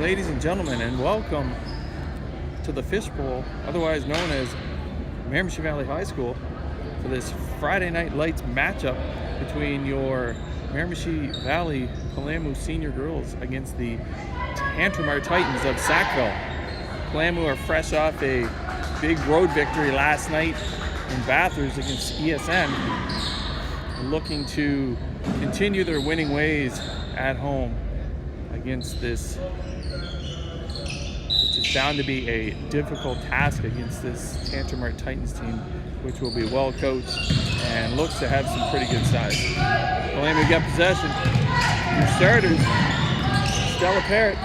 ladies and gentlemen, and welcome to the Fishbowl, otherwise known as Miramichi Valley High School, for this Friday Night Lights matchup between your Miramichi Valley MV Sr Girls against the Tantramar Titans of Sackville. MV are fresh off a big road victory last night in Bathurst against ESN, looking to continue their winning ways at home against this, which is bound to be a difficult task against this Tantramar Titans team, which will be well coached and looks to have some pretty good size. MV got possession. Your starters: Stella Parrott,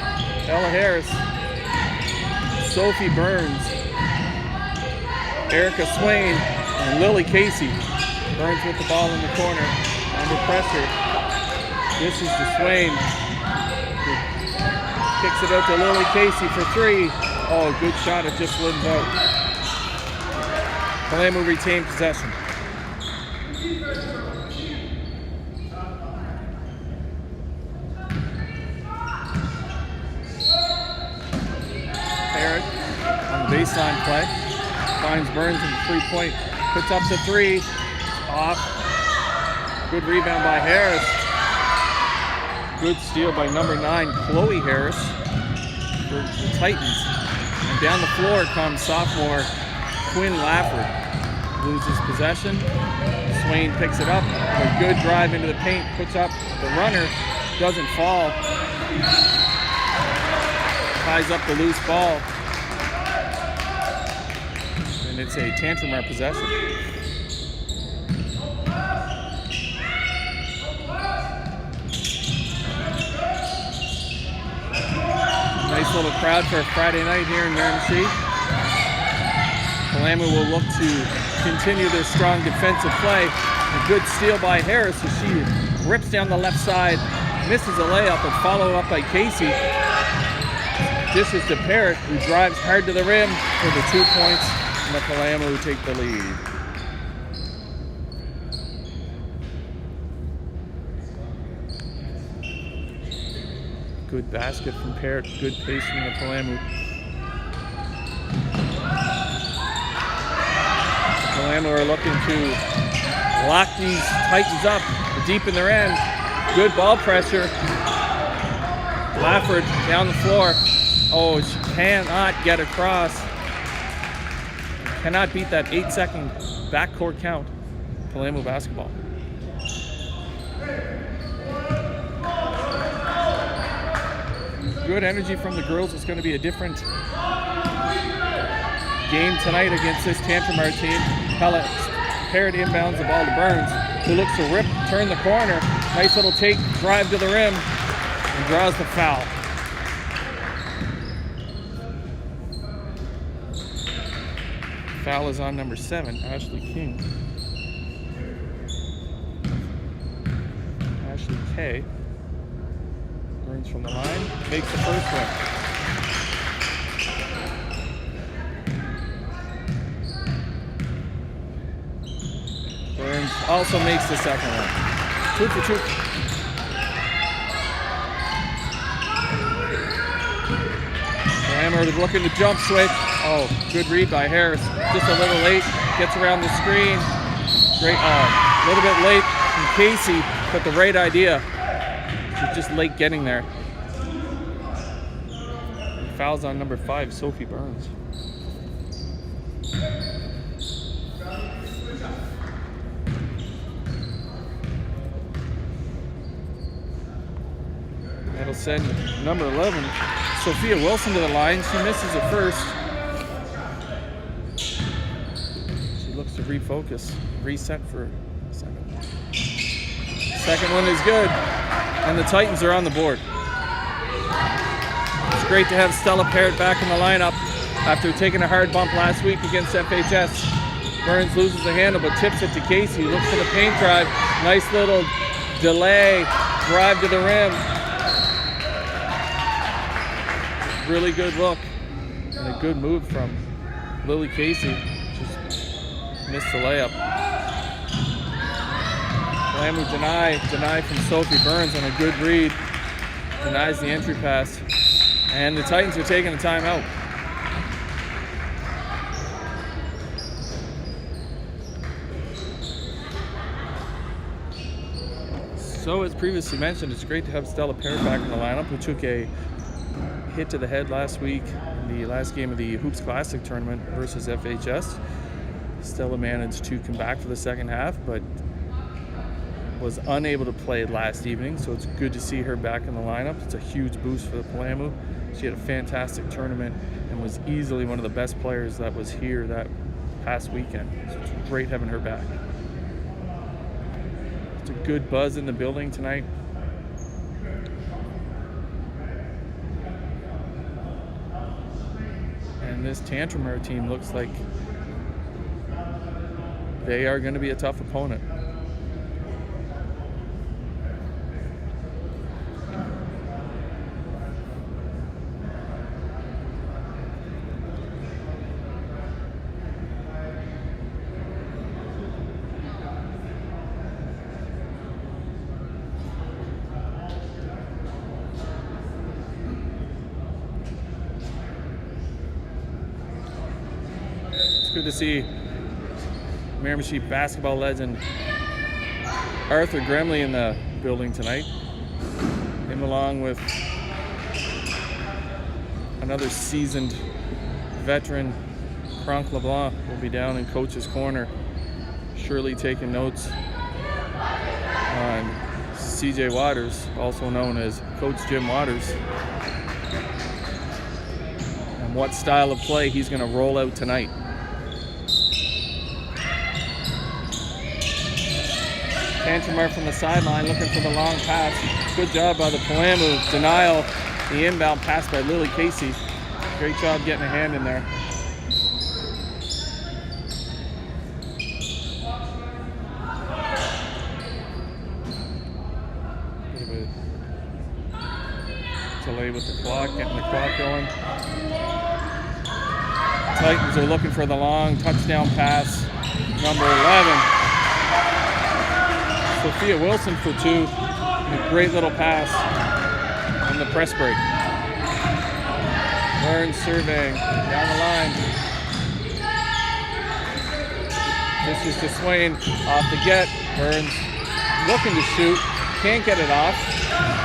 Ella Harris, Sophie Burns, Erica Swain, and Lily Casey. Burns with the ball in the corner, under pressure. This is to Swain. Kicks it out to Lily Casey for three. Oh, good shot. It just wouldn't out. MV retained possession. Parrott on the baseline play. Finds Burns in the three-point. Puts up the three. Off. Good rebound by Harris. Good steal by number 9, Chloe Harris, for the Titans. And down the floor comes sophomore Quinn Lafford. Loses possession. Swain picks it up. A good drive into the paint. Puts up the runner. Doesn't fall. Ties up the loose ball. And it's a Tantramar possession. Nice little crowd for a Friday night here in Miramichi. MV will look to continue their strong defensive play. A good steal by Harris as she rips down the left side, misses a layup, and followed up by Casey. Dishes to Parrott, who drives hard to the rim for the 2 points, and the MV take the lead. Good basket from Parrott, good pace from the MV. MV are looking to lock these Titans up deep in their end. Good ball pressure. Lafford down the floor. Oh, she cannot get across. Cannot beat that 8-second backcourt count. MV basketball. Good energy from the girls. It's going to be a different game tonight against this Tantramar team. Parrott inbounds the ball to Burns, who looks to rip, turn the corner. Nice little take, drive to the rim, and draws the foul. Foul is on number 7, Ashley King. Ashley K. Burns from the line, makes the first one. Burns also makes the second one. 2 for 2. MV looking to jump switch. Oh, good read by Harris. Just a little late. Gets around the screen. Great. A little bit late from Casey, but the right idea. She's just late getting there. Fouls on number 5, Sophie Burns. That'll send number 11, Sophia Wilson, to the line. She misses it first. She looks to refocus, reset for a second. Second one is good, and the Titans are on the board. It's great to have Stella Parrott back in the lineup after taking a hard bump last week against FHS. Burns loses the handle but tips it to Casey. Looks for the paint drive. Nice little delay, drive to the rim. Really good look and a good move from Lily Casey. Just missed the layup. MV deny from Sophie Burns on a good read. Denies the entry pass. And the Titans are taking a timeout. So as previously mentioned, it's great to have Stella Parrott back in the lineup, who took a hit to the head last week in the last game of the Hoops Classic tournament versus FHS. Stella managed to come back for the second half, but was unable to play last evening, so it's good to see her back in the lineup. It's a huge boost for the Palamu. She had a fantastic tournament and was easily one of the best players that was here that past weekend. So it's great having her back. It's a good buzz in the building tonight. And this Tantramar team looks like they are going to be a tough opponent. Good to see Miramichi basketball legend Arthur Gremley in the building tonight. Him along with another seasoned veteran, Franck LeBlanc, will be down in Coach's Corner, surely taking notes on CJ Waters, also known as Coach Jim Waters, and what style of play he's going to roll out tonight. Tantramar from the sideline looking for the long pass. Good job by the Palamu. Denial. The inbound pass by Lily Casey. Great job getting a hand in there. Bit of a delay with the clock, getting the clock going. Titans are looking for the long touchdown pass. Number 11. Sophia Wilson for two. A great little pass on the press break. Burns surveying down the line. This is to Swain off the get. Burns looking to shoot. Can't get it off.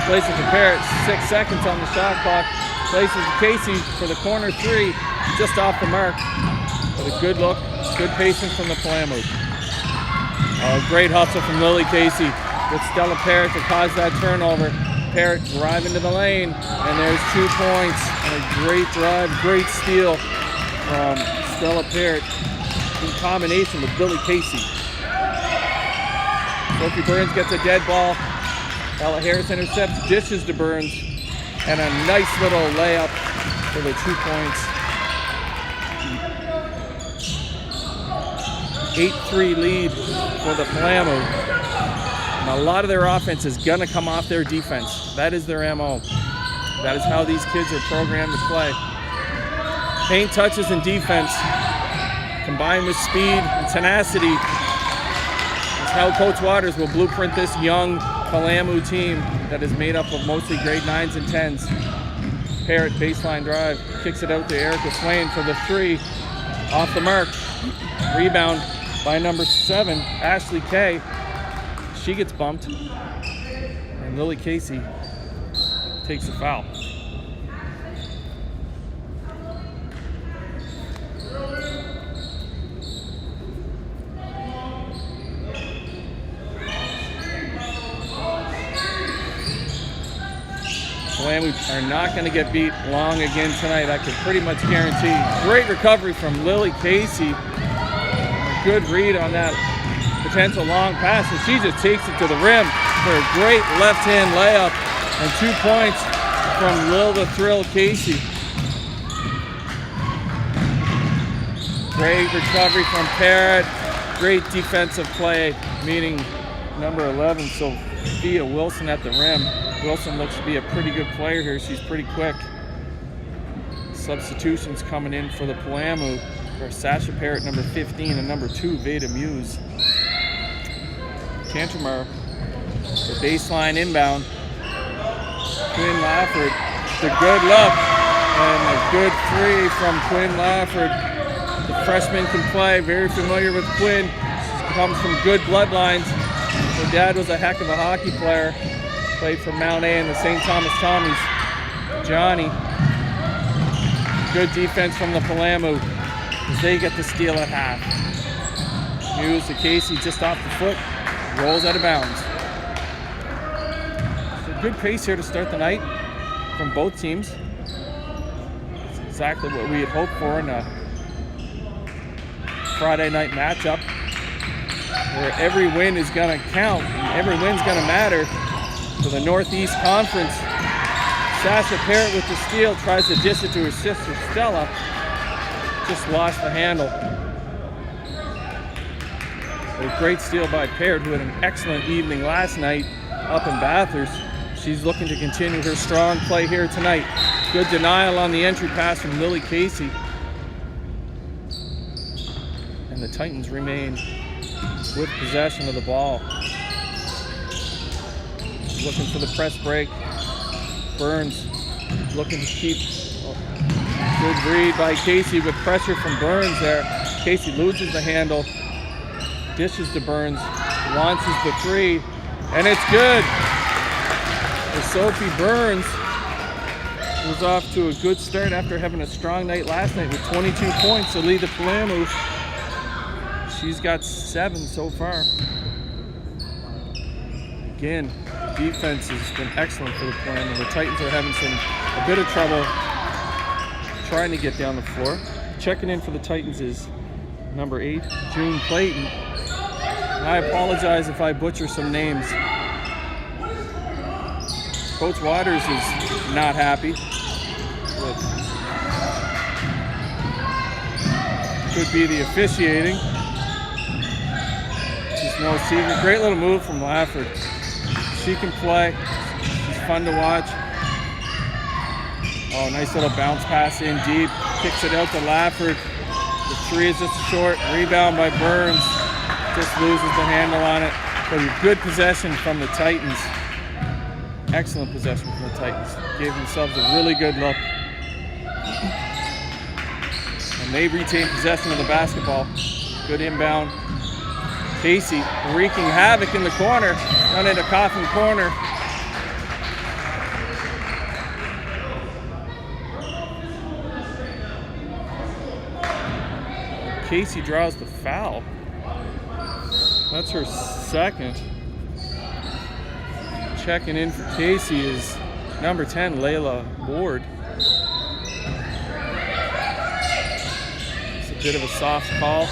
Places to Parrott. 6 seconds on the shot clock. Places to Casey for the corner three. Just off the mark. But a good look. Good patience from the Palamu. Great hustle from Lily Casey with Stella Parrott to cause that turnover. Parrott driving to the lane, and there's 2 points. And a great drive, great steal from Stella Parrott in combination with Lily Casey. Sophie Burns gets a dead ball. Ella Harris intercepts, dishes to Burns, and a nice little layup for the 2 points. 8-3 lead for the Palamu. And a lot of their offense is going to come off their defense. That is their MO. That is how these kids are programmed to play. Paint touches and defense, combined with speed and tenacity, is how Coach Waters will blueprint this young Palamu team that is made up of mostly grade 9s and 10s. Parrott, baseline drive, kicks it out to Erica Swain for the three. Off the mark. Rebound by number 7, Ashley Kay. She gets bumped, and Lily Casey takes a foul. Palamu are not going to get beat long again tonight. I can pretty much guarantee. Great recovery from Lily Casey. Good read on that potential long pass, and she just takes it to the rim for a great left-hand layup, and 2 points from Lil the Thrill Casey. Great recovery from Parrott. Great defensive play, meeting number 11, Sophia Wilson at the rim. Wilson looks to be a pretty good player here. She's pretty quick. Substitutions coming in for the Palamu. Sasha Parrott, number 15, and number 2, Veda Muse. Tantramar, the baseline inbound. Quinn Lafford, the good look. good three from Quinn Lafford. The freshman can play, very familiar with Quinn. Comes from good bloodlines. Her dad was a heck of a hockey player. Played for Mount A and the St. Thomas Tommies. Johnny. Good defense from the Palamu as they get the steal at half. Hughes to Casey just off the foot. Rolls out of bounds. So good pace here to start the night from both teams. It's exactly what we had hoped for in a Friday night matchup, where every win is going to count and every win's going to matter. For the Northeast Conference, Sasha Parrott with the steal tries to dish it to her sister Stella. Just lost the handle. A great steal by Parrott, who had an excellent evening last night up in Bathurst. She's looking to continue her strong play here tonight. Good denial on the entry pass from Lily Casey. And the Titans remain with possession of the ball. Looking for the press break. Burns looking to keep. Good read by Casey with pressure from Burns there. Casey loses the handle. Dishes to Burns. Launches the three. And it's good. And Sophie Burns was off to a good start after having a strong night last night with 22 points to lead the Palamu. She's got 7 so far. Again, defense has been excellent for the Palamu. The Titans are having a bit of trouble trying to get down the floor. Checking in for the Titans is number 8, June Clayton. And I apologize if I butcher some names. Coach Waters is not happy. Could be the officiating. She's no secret. Great little move from Lafford. She can play. She's fun to watch. Oh, nice little bounce pass in deep. Kicks it out to Lafford. The three is just short. Rebound by Burns. Just loses the handle on it. But a good possession from the Titans. Excellent possession from the Titans. Gave themselves a really good look. And they retain possession of the basketball. Good inbound. Casey wreaking havoc in the corner. Down into Coffin corner. Casey draws the foul. That's her second. Checking in for Casey is number 10, Layla Ward. It's a bit of a soft call.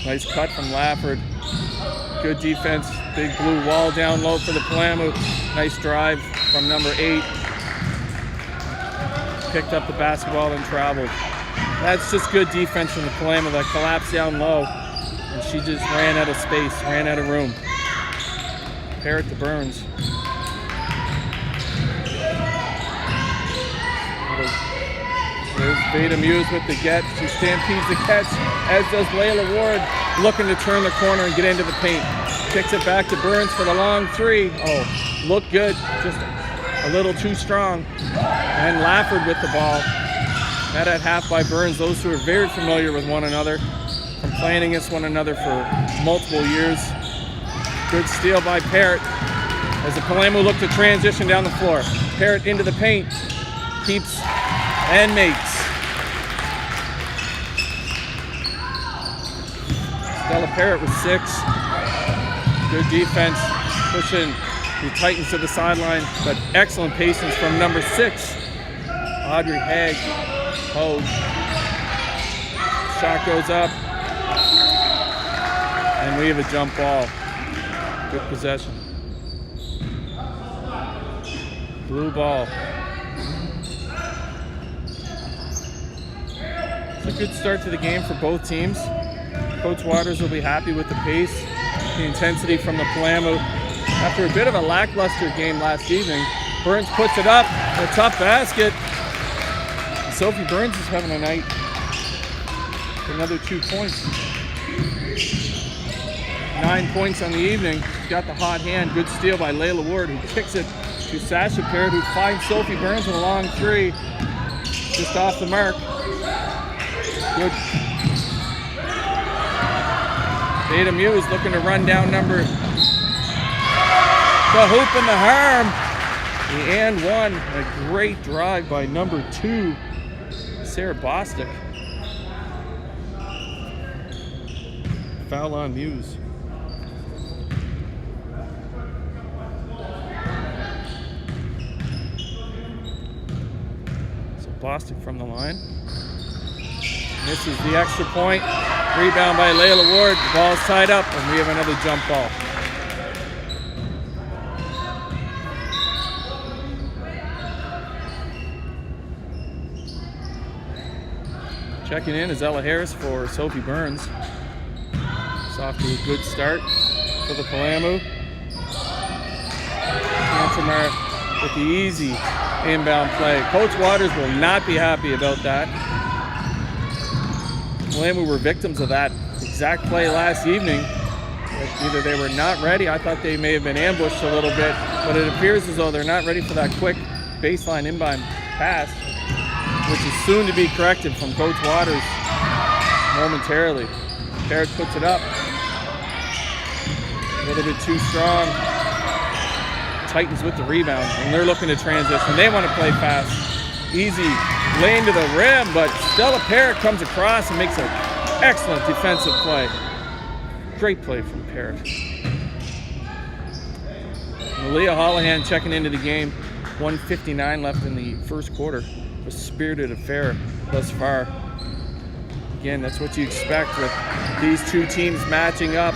Nice cut from Lafford. Good defense. Big blue wall down low for the Palamu. Nice drive from number 8. Picked up the basketball and traveled. That's just good defense from the Palamu. That collapsed down low. And she just ran out of space, ran out of room. Parrott to Burns. There's Veda Muse with the get. She stampedes the catch, as does Layla Ward, looking to turn the corner and get into the paint. Kicks it back to Burns for the long three. Oh, looked good, just a little too strong. And Lafford with the ball. Met at half by Burns. Those two are very familiar with one another, from playing against one another for multiple years. Good steal by Parrott as the Palamu look to transition down the floor. Parrott into the paint, keeps and makes. Stella Parrott with 6. Good defense, pushing the Titans to the sideline, but excellent patience from number 6, Audrey Haig. Hogue. Shot goes up, and we have a jump ball. Good possession. Blue ball. It's a good start to the game for both teams. Coach Waters will be happy with the pace, the intensity from the Palamu. After a bit of a lackluster game last evening, Burns puts it up, a tough basket. And Sophie Burns is having a night. Another 2 points. 9 points on the evening. Got the hot hand. Good steal by Layla Ward, who kicks it to Sasha Parrott, who finds Sophie Burns with a long three. Just off the mark. Good. Beta Mew is looking to run down number. The hoop and the harm. The and one. A great drive by number 2, Sarah Bostic. Foul on Muse. So Bostic from the line. Misses the extra point. Rebound by Layla Ward. The ball's tied up, and we have another jump ball. Checking in is Ella Harris for Sophie Burns. It's off to a good start for the Palamu. Tantramar with the easy inbound play. Coach Waters will not be happy about that. Palamu were victims of that exact play last evening. Either they were not ready, I thought they may have been ambushed a little bit, but it appears as though they're not ready for that quick baseline inbound pass, which is soon to be corrected from Coach Waters momentarily. Parrott puts it up. A little bit too strong. Titans with the rebound, and they're looking to transition. They want to play fast. Easy lane to the rim, but Stella Parrott comes across and makes an excellent defensive play. Great play from Parrott. Malia Holohan checking into the game. 1:59 left in the first quarter. A spirited affair thus far. Again, that's what you expect with these two teams matching up.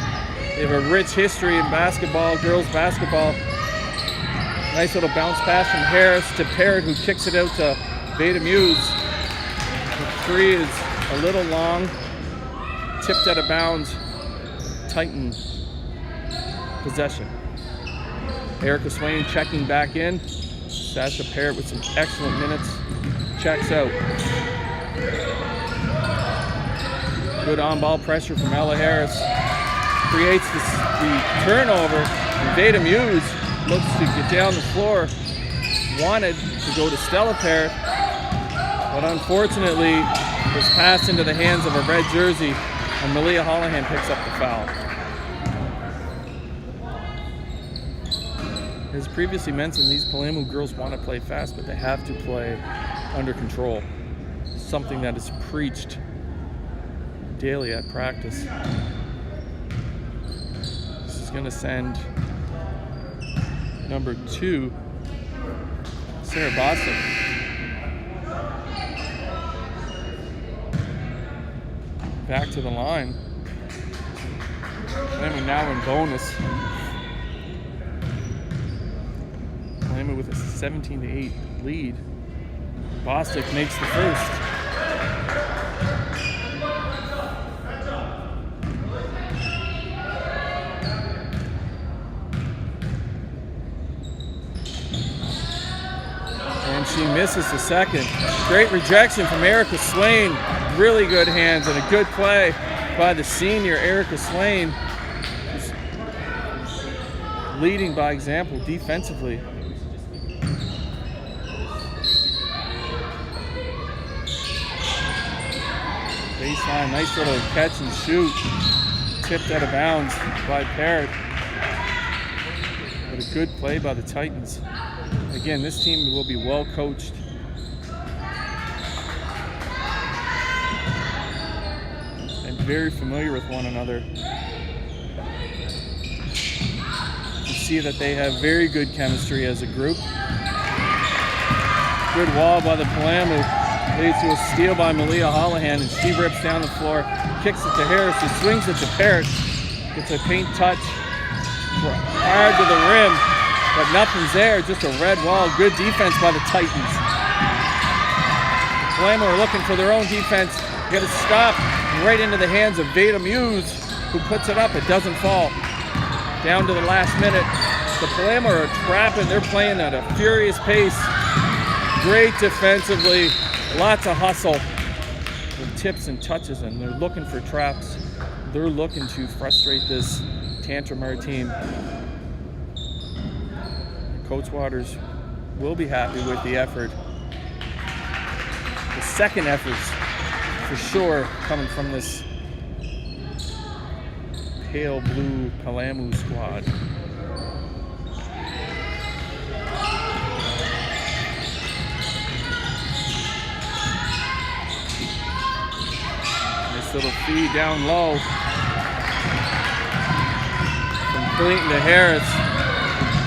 They have a rich history in basketball, girls basketball. Nice little bounce pass from Harris to Parrott, who kicks it out to Beta Muse. The three is a little long, tipped out of bounds. Titan possession. Erica Swain checking back in. Sasha Parrott with some excellent minutes. Checks out. Good on-ball pressure from Ella Harris. Creates the turnover. And Beta Muse looks to get down the floor. Wanted to go to Stella Parrott, but unfortunately was passed into the hands of a red jersey, and Malia Holohan picks up the foul. As previously mentioned, these Palamu girls want to play fast, but they have to play under control. Something that is preached daily at practice. This is going to send number 2, Sarah Bostic, back to the line. Palamu now in bonus. Palamu with a 17-8 lead. Bostic makes the first. And she misses the second. Great rejection from Erica Swain. Really good hands and a good play by the senior Erica Swain, who's leading by example defensively. Baseline, nice little catch and shoot. Tipped out of bounds by Parrott. But a good play by the Titans. Again, this team will be well coached. And very familiar with one another. You see that they have very good chemistry as a group. Good wall by the Palamu. Leads to a steal by Malia Holohan, and she rips down the floor, kicks it to Harris, who swings it to Parrott. Gets a paint touch hard to the rim, but nothing's there, just a red wall. Good defense by the Titans. The Palamu are looking for their own defense. Get a stop right into the hands of Beta Muse, who puts it up. It doesn't fall. Down to the last minute. The Palamu are trapping. They're playing at a furious pace. Great defensively. Lots of hustle with tips and touches, and they're looking for traps. They're looking to frustrate this Tantramar team. Coach Waters will be happy with the effort. The second efforts, for sure, coming from this pale blue Palamu squad. Nice little feed down low from Clayton to Harris.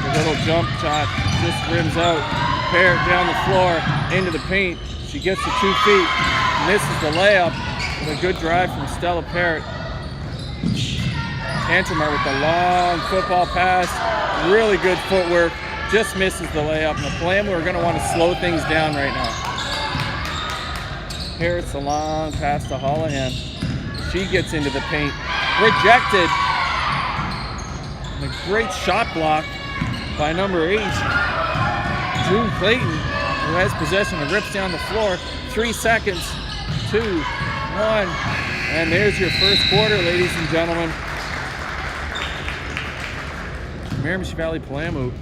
The little jump shot just rims out. Parrott down the floor into the paint. She gets to 2 feet, misses the layup with a good drive from Stella Parrott. Tantramar with the long football pass, really good footwork, just misses the layup. And the Palamu are going to want to slow things down right now. Parrott's a long pass to Holohan. She gets into the paint, rejected. And a great shot block by number 8, June Clayton, who has possession and rips down the floor. 3 seconds, 2, 1, and there's your first quarter, ladies and gentlemen. Miramichi Valley Palamu,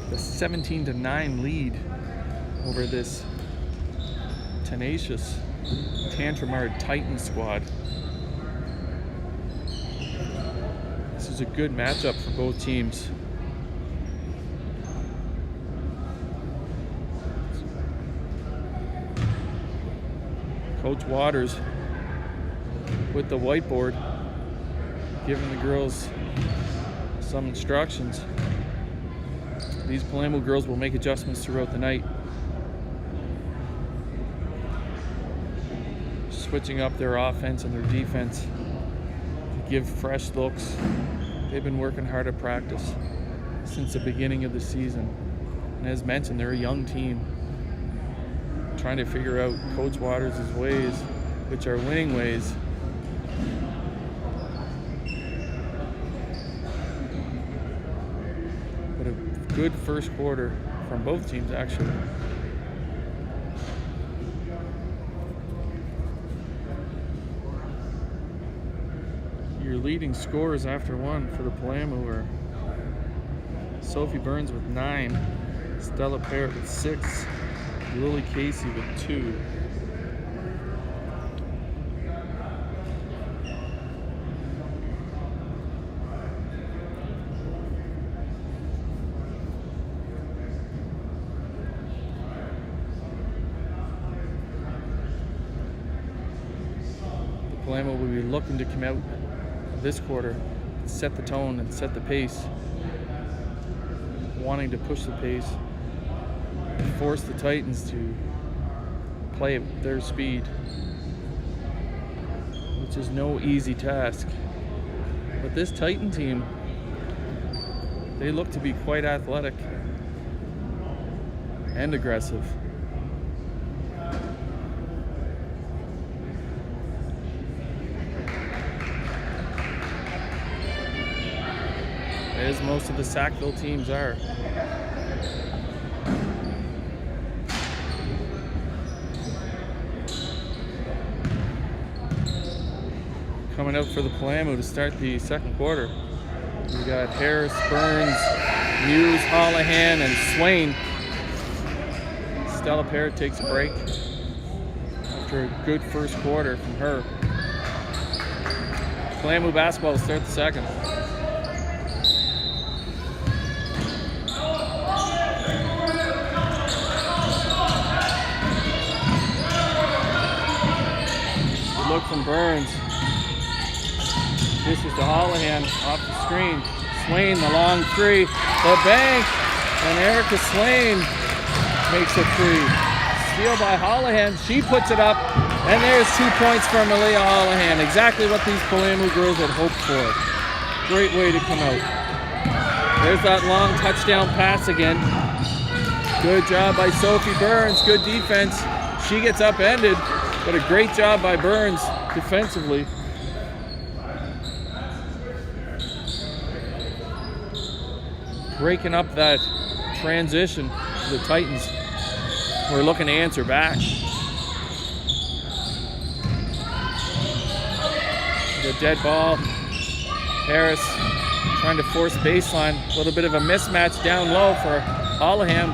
the 17-9 lead over this tenacious Tantramar Titan squad. This is a good matchup for both teams. Coach Waters with the whiteboard, giving the girls some instructions. These Palamu girls will make adjustments throughout the night, switching up their offense and their defense to give fresh looks. They've been working hard at practice since the beginning of the season. And as mentioned, they're a young team trying to figure out Coach Waters' ways, which are winning ways. But a good first quarter from both teams, actually. Your leading scorers after one for the Palamu are Sophie Burns with 9, Stella Parrott with 6, Lily Casey with 2. The Palamu will be looking to come out this quarter, set the tone and set the pace, wanting to push the pace, force the Titans to play at their speed, which is no easy task. But this Titan team, they look to be quite athletic and aggressive. As most of the Sackville teams are. Coming out for the Palamu to start the second quarter. We got Harris, Burns, Muse, Holohan, and Swain. Stella Parrott takes a break after a good first quarter from her. Palamu basketball will start the second. Good look from Burns. This is to Holohan off the screen. Swain, the long 3, the bank, and Erica Swain makes a 3. Steal by Holohan, she puts it up, and there's 2 points for Malia Holohan. Exactly what these Palamu girls had hoped for. Great way to come out. There's that long touchdown pass again. Good job by Sophie Burns, good defense. She gets upended, but a great job by Burns defensively. Breaking up that transition to the Titans. We're looking to answer back. The dead ball. Harris trying to force baseline. A little bit of a mismatch down low for Holohan.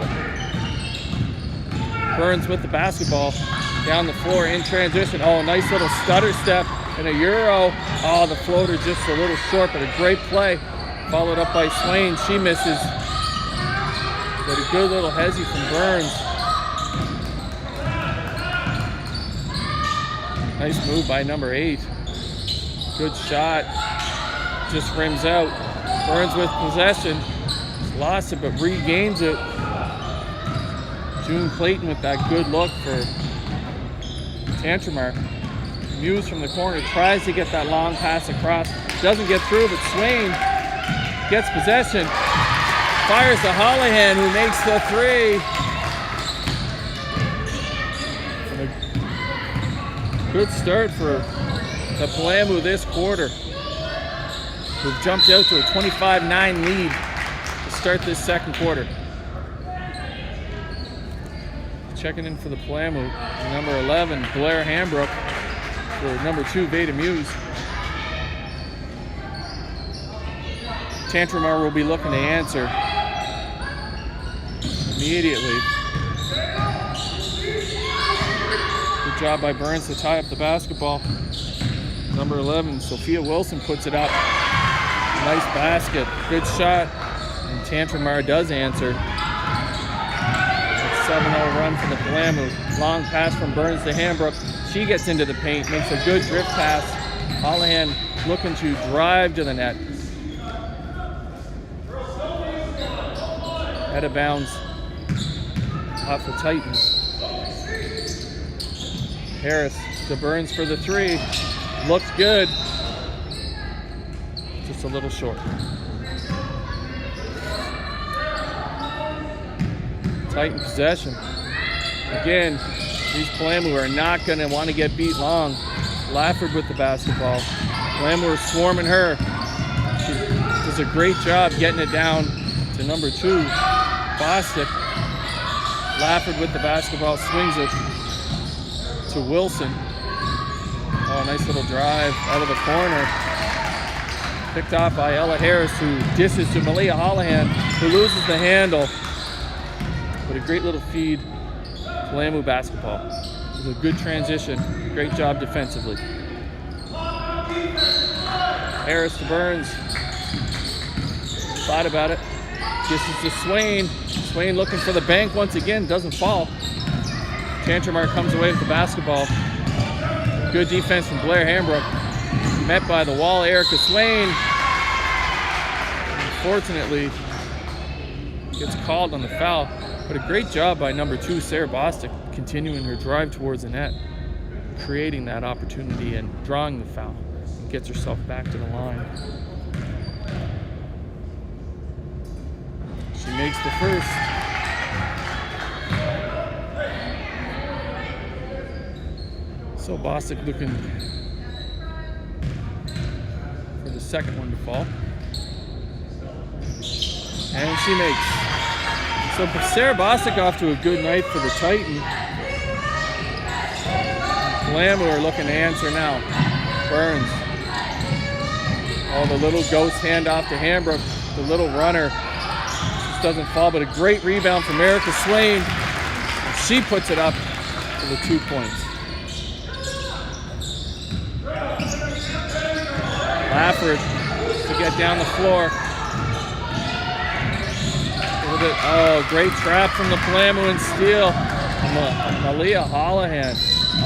Burns with the basketball down the floor in transition. Oh, nice little stutter step and a Euro. Oh, the floater just a little short, but a great play. Followed up by Swain. She misses. But a good little hezzy from Burns. Nice move by number 8. Good shot. Just rims out. Burns with possession. Lost it, but regains it. June Clayton with that good look for Tantramar. Muse from the corner tries to get that long pass across. Doesn't get through, but Swain gets possession. Fires to Holohan, who makes the 3. And a good start for the Palamu this quarter. We've jumped out to a 25-9 lead to start this second quarter. Checking in for the Palamu, number 11, Blair Hambrook, for number 2, Veda Muse. Tantramar will be looking to answer immediately. Good job by Burns to tie up the basketball. Number 11, Sophia Wilson puts it up. Nice basket, good shot, and Tantramar does answer. 7-0 run for the Palamu. Long pass from Burns to Hambrook. She gets into the paint, makes a good drift pass. Holohan looking to drive to the net. Out of bounds off the Titans. Harris to Burns for the 3. Looks good. Just a little short. Titan possession. Again, these Palamu are not going to want to get beat long. Lafford with the basketball. Palamu are swarming her. She does a great job getting it down to number 2, Bostic. Lafford with the basketball, swings it to Wilson. Oh, nice little drive out of the corner. Picked off by Ella Harris, who dishes to Malia Holohan, who loses the handle. But a great little feed, Palamu basketball. It was a good transition. Great job defensively. Harris to Burns. Thought about it. Dishes to Swain. Swain looking for the bank once again. Doesn't fall. Tantramar comes away with the basketball. Good defense from Blair Hambrook. Met by the wall, Erica Swain. Unfortunately, gets called on the foul. But a great job by number 2, Sarah Bostic, continuing her drive towards the net, creating that opportunity and drawing the foul. Gets herself back to the line. She makes the first. So Bostic looking for the second one to fall. And she makes. So Sarah Bostic off to a good night for the Titan. Palamu are looking to answer now. Burns. Oh, the little ghost handoff to Hambrook. The little runner. Just doesn't fall, but a great rebound from Erica Swain. And she puts it up for the 2 points. Lafford to get down the floor. Oh, great trap from the Palamu and steal. Malia Holohan.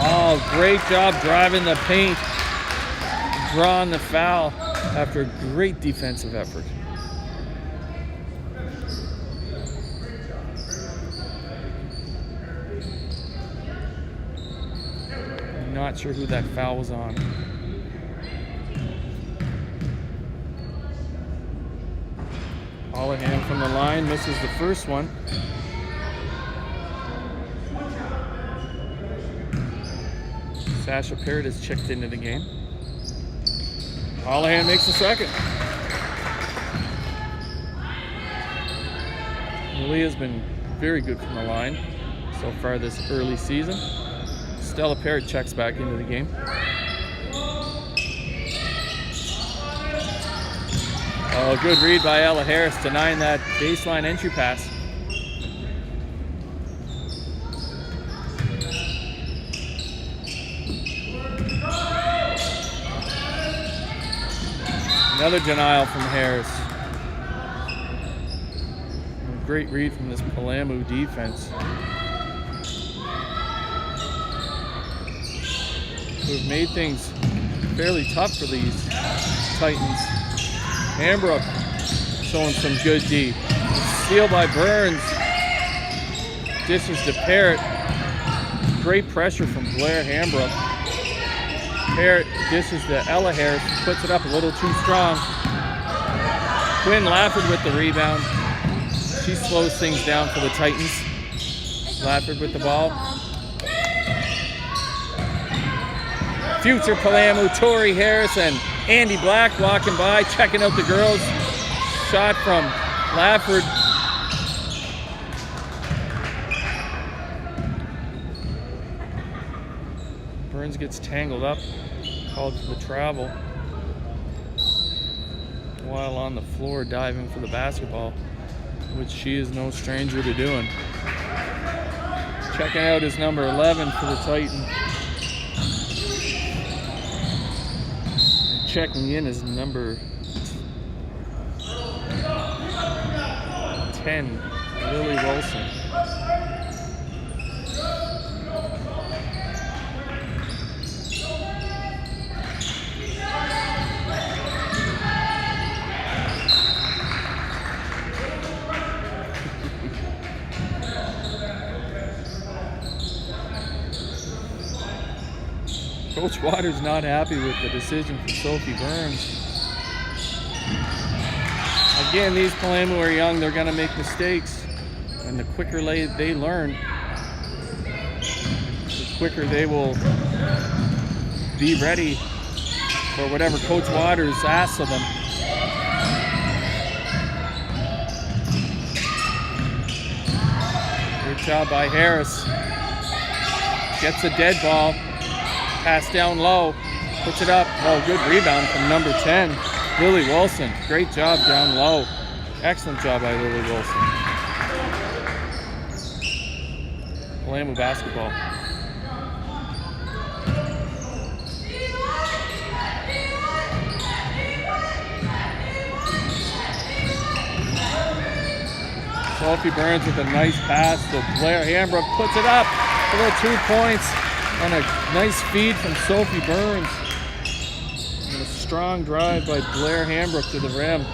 Oh, great job driving the paint. Drawing the foul after a great defensive effort. I'm not sure who that foul was on. Holohan from the line, misses the first one. Sasha Parrott has checked into the game. Holohan makes the second. Malia's been very good from the line so far this early season. Stella Parrott checks back into the game. Oh, good read by Ella Harris, denying that baseline entry pass. Another denial from Harris. Great read from this Palamu defense, who have made things fairly tough for these Titans. Hambrook showing some good D. Steal by Burns. Dishes to Parrott. Great pressure from Blair Hambrook. Parrott dishes to Ella Harris. Puts it up a little too strong. Quinn Lafford with the rebound. She slows things down for the Titans. Lafford with the ball. Future Palamu, Tori Harris and Andy Black walking by, checking out the girls. Shot from Lafford. Burns gets tangled up, called for the travel. While on the floor diving for the basketball, which she is no stranger to doing. Checking out is number 11 for the Titan. And checking in is number 10, Lily Wilson. Coach Waters not happy with the decision for Sophie Burns. Again, these Palamu are young, they're gonna make mistakes. And the quicker they learn, the quicker they will be ready for whatever Coach Waters asks of them. Good job by Harris. Gets a dead ball. Pass down low, puts it up. Oh, good rebound from number 10, Lily Wilson. Great job down low. Excellent job by Lily Wilson. Palamu basketball. Sophie Burns with a nice pass to Blair Hambrook. Puts it up for the 2 points. And a nice feed from Sophie Burns. And a strong drive by Blair Hambrook to the rim.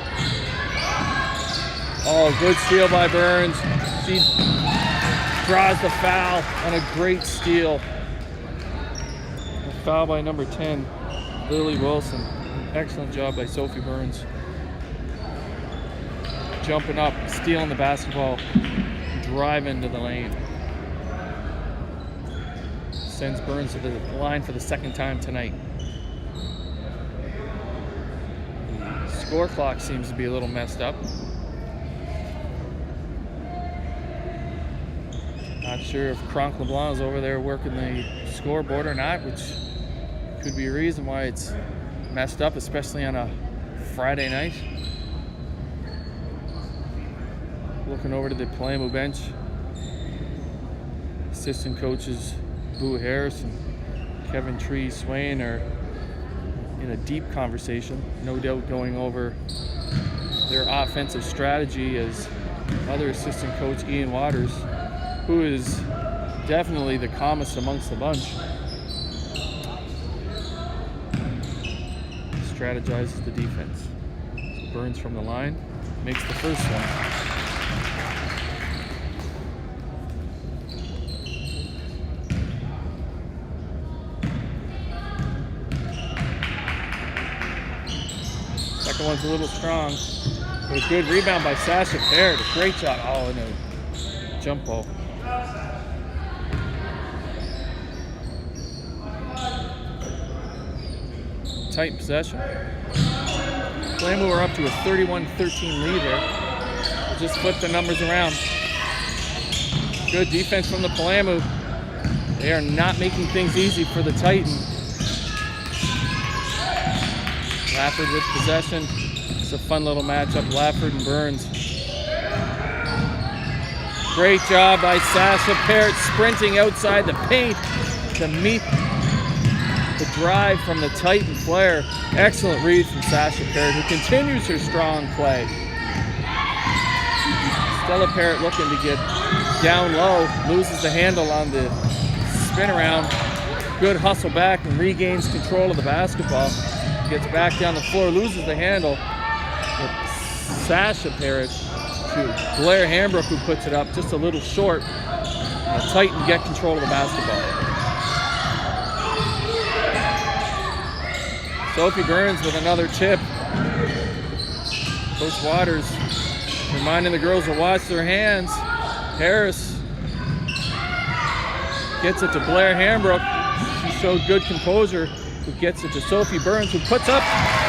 Oh, good steal by Burns. She draws the foul on a great steal. A foul by number 10, Lily Wilson. Excellent job by Sophie Burns. Jumping up, stealing the basketball, driving to the lane. Sends Burns to the line for the second time tonight. The score clock seems to be a little messed up. Not sure if Cronk LeBlanc is over there working the scoreboard or not, which could be a reason why it's messed up, especially on a Friday night. Looking over to the Palamu bench. Assistant coaches Boo Harris and Kevin Tree Swain are in a deep conversation, no doubt going over their offensive strategy, as other assistant coach Ian Waters, who is definitely the calmest amongst the bunch, strategizes the defense. So Burns from the line makes the first one. Second one's a little strong, but a good rebound by Sasha Parrott. A great job. Oh, and a jump ball. Tight possession. Palamu are up to a 31-13 lead here. We'll just flip the numbers around. Good defense from the Palamu. They are not making things easy for the Titans. Lafford with possession. It's a fun little matchup, Lafford and Burns. Great job by Sasha Parrott, sprinting outside the paint to meet The drive from the Titan player. Excellent read from Sasha Parrott, who continues her strong play. Stella Parrott looking to get down low, loses the handle on the spin around. Good hustle back and regains control of the basketball. Gets back down the floor, loses the handle. With Sasha Parrott to Blair Hambrook, who puts it up just a little short. The Titan get control of the basketball. Sophie Burns with another tip. Coach Waters reminding the girls to watch their hands. Harris gets it to Blair Hambrook. She showed good composure. Who gets it to Sophie Burns, who puts up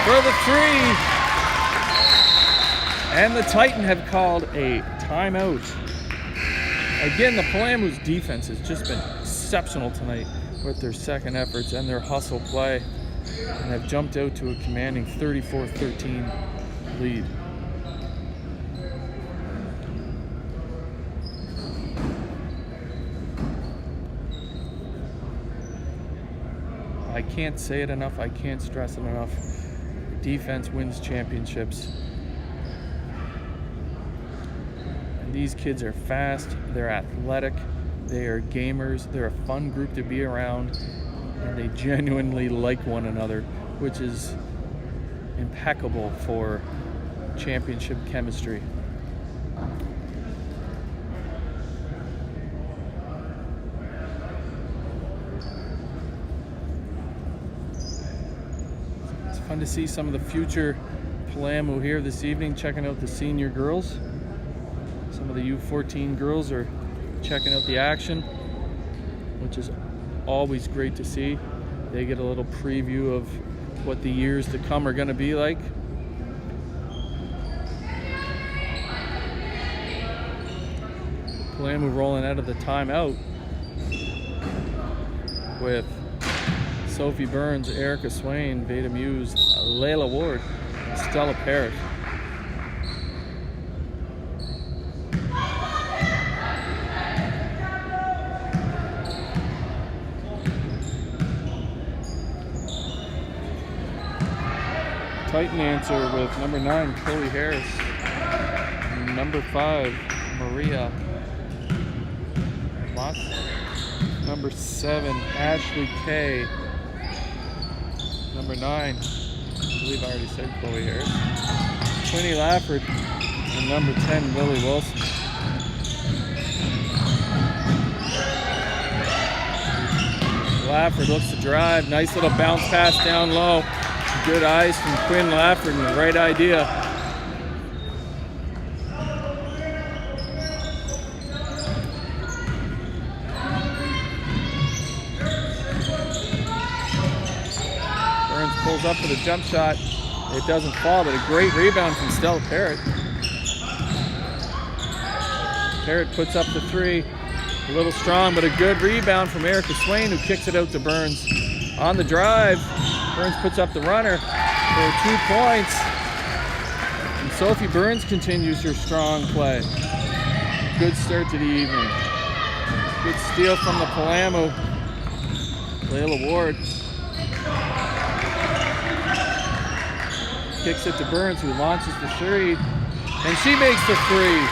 for the three. And the Titan have called a timeout. Again, the Palamu's defense has just been exceptional tonight with their second efforts and their hustle play, and have jumped out to a commanding 34-13 lead. I can't say it enough, I can't stress it enough. Defense wins championships. And these kids are fast, they're athletic, they are gamers, they're a fun group to be around, and they genuinely like one another, which is impeccable for championship chemistry. It's fun to see some of the future Palamu here this evening, checking out the senior girls. Some of the U14 girls are checking out the action, which is always great to see. They get a little preview of what the years to come are going to be like. Palamu rolling out of the timeout with Sophie Burns, Erica Swain, Veda Muse, Layla Ward, and Stella Parrott. Titan answer with number 9, Chloe Harris, and number 5, Maria Moss, number 7, Ashley Kay, number 9, I believe I already said Chloe Harris, Quinny Lafford, and number 10, Lily Wilson. Lafford looks to drive, nice little bounce pass down low. Good eyes from Quinn Lafford and the right idea. Burns pulls up for the jump shot. It doesn't fall, but a great rebound from Stella Parrott. Parrott puts up the three. A little strong, but a good rebound from Erica Swain, who kicks it out to Burns. On the drive, Burns puts up the runner for 2 points. And Sophie Burns continues her strong play. Good start to the evening. Good steal from the Palamu. Layla Ward kicks it to Burns, who launches the three. And she makes the three.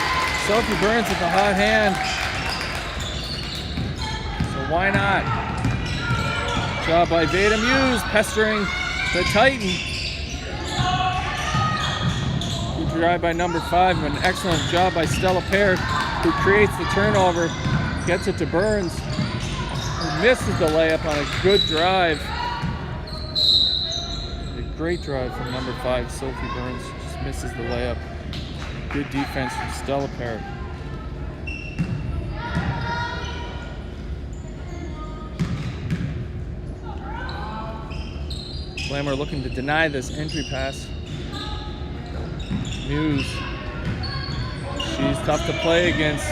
Sophie Burns with the hot hand. So why not? Job by Veda Muse, pestering the Titan. Good drive by number 5, and an excellent job by Stella Parrott, who creates the turnover, gets it to Burns, who misses the layup on a good drive. A great drive from number 5, Sophie Burns, just misses the layup. Good defense from Stella Parrott. Slammer looking to deny this entry pass. Muse. She's tough to play against.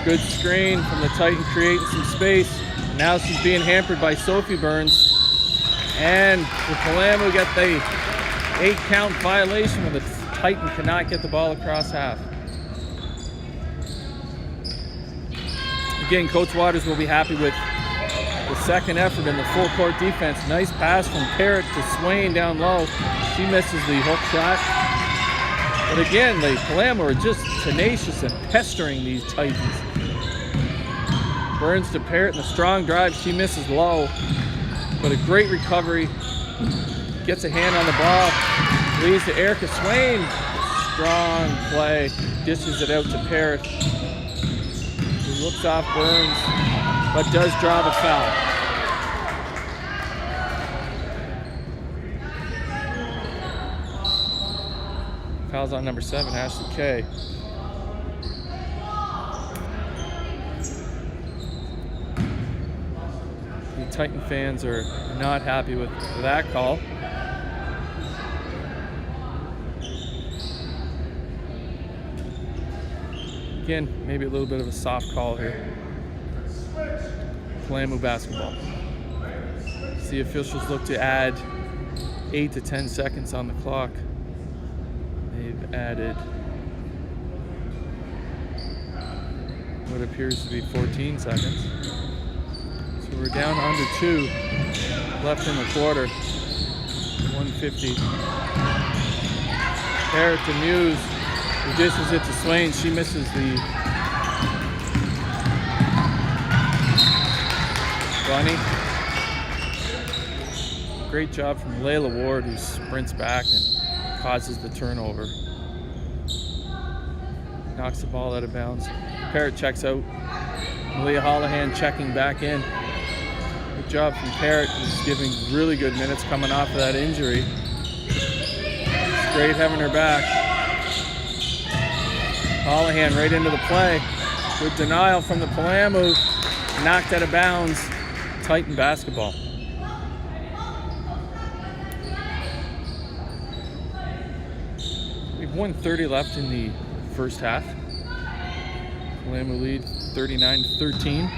Good screen from the Titan, creating some space. Now she's being hampered by Sophie Burns. And the Palamu get the 8-count violation where the Titan cannot get the ball across half. Again, Coach Waters will be happy with the second effort in the full court defense. Nice pass from Parrott to Swain down low. She misses the hook shot. But again, the Palermo are just tenacious and pestering these Titans. Burns to Parrott in the strong drive. She misses low, but a great recovery. Gets a hand on the ball. Leads to Erica Swain. Strong play. Dishes it out to Parrott. He looks off Burns, but does draw the foul. Foul's on number 7, Ashley Kay. The Titan fans are not happy with that call. Again, maybe a little bit of a soft call here. Palermo basketball. The officials look to add 8 to 10 seconds on the clock. They've added what appears to be 14 seconds. So we're down under 2 left in the quarter. 150. Parrott to Muse. He dishes it to Swain. She misses the bunny. Great job from Layla Ward, who sprints back and causes the turnover. Knocks the ball out of bounds. Parrott checks out. Malia Holohan checking back in. Good job from Parrott, who's giving really good minutes coming off of that injury. It's great having her back. Holohan right into the play. Good denial from the Palermo. Knocked out of bounds. Titan basketball. We've 1:30 left in the first half. Palermo lead 39-13.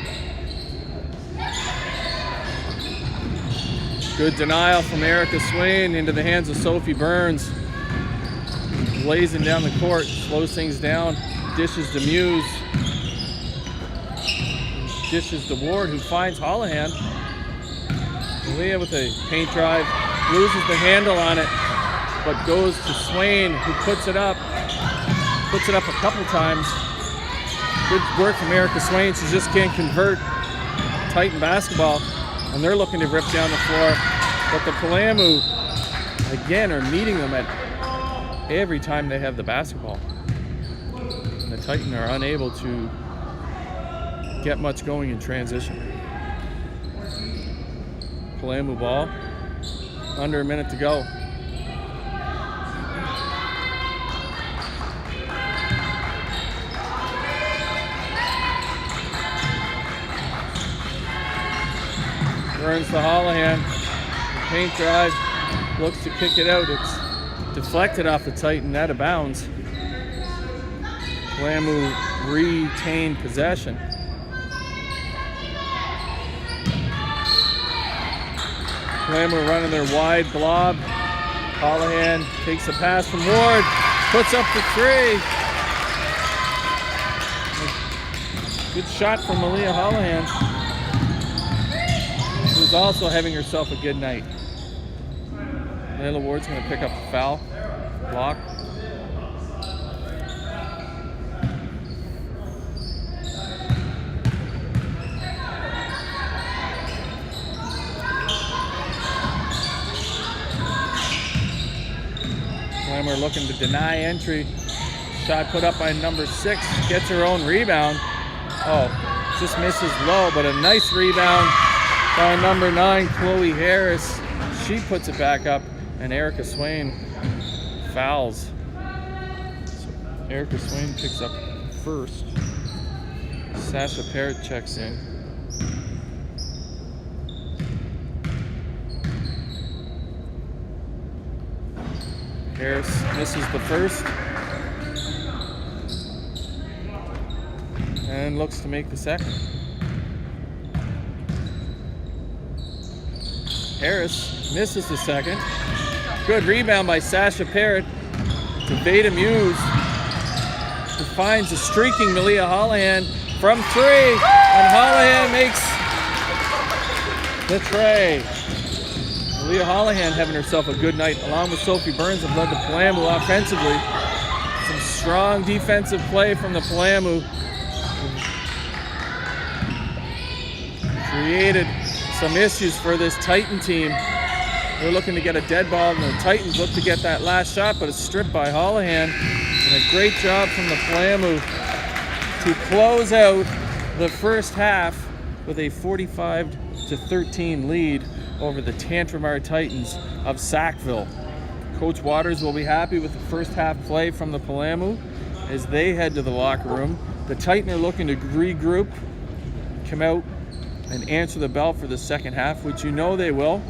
Good denial from Erica Swain into the hands of Sophie Burns. Blazing down the court, slows things down, dishes to Muse. Dishes to Ward, who finds Holohan. Malia with a paint drive, loses the handle on it, but goes to Swain, who puts it up a couple times. Good work from Erica Swain. She just can't convert. Titan basketball, and they're looking to rip down the floor, but the Palermo again are meeting them at every time they have the basketball. And the Titan are unable to get much going in transition. Palermo ball, under a minute to go. Burns to Holohan. The paint drive, looks to kick it out. It's deflected off the Titan, out of bounds. Palermo retained possession. Palermo running their wide blob. Holohan takes a pass from Ward, puts up the 3. Good shot from Malia Holohan, who's also having herself a good night. Layla Ward's going to pick up the foul. Block. Palermo looking to deny entry. Shot put up by number 6. Gets her own rebound. Oh, just misses low, but a nice rebound by number 9, Chloe Harris. She puts it back up, and Erica Swain fouls. So Erica Swain picks up first. Sasha Parrott checks in. Harris misses the first and looks to make the second. Harris misses the second. Good rebound by Sasha Parrott to Veda Muse, who finds a streaking Malia Holohan from 3, and Holohan makes the tray. Leah Holohan having herself a good night, along with Sophie Burns, have led the Palamu offensively. Some strong defensive play from the Palamu. Created some issues for this Titan team. They're looking to get a dead ball, and the Titans look to get that last shot, but it's stripped by Holohan. And a great job from the Palamu to close out the first half with a 45-13 lead over the Tantramar Titans of Sackville. Coach Waters will be happy with the first half play from the Palamu as they head to the locker room. The Titans are looking to regroup, come out and answer the bell for the second half, which you know they will.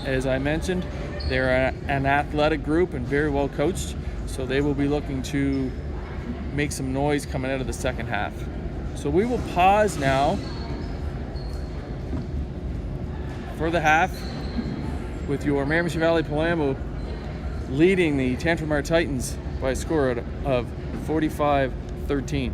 As I mentioned, they're an athletic group and very well coached, so they will be looking to make some noise coming out of the second half. So we will pause now for the half with your Miramichi Valley Palamu leading the Tantramar Titans by a score of 45-13.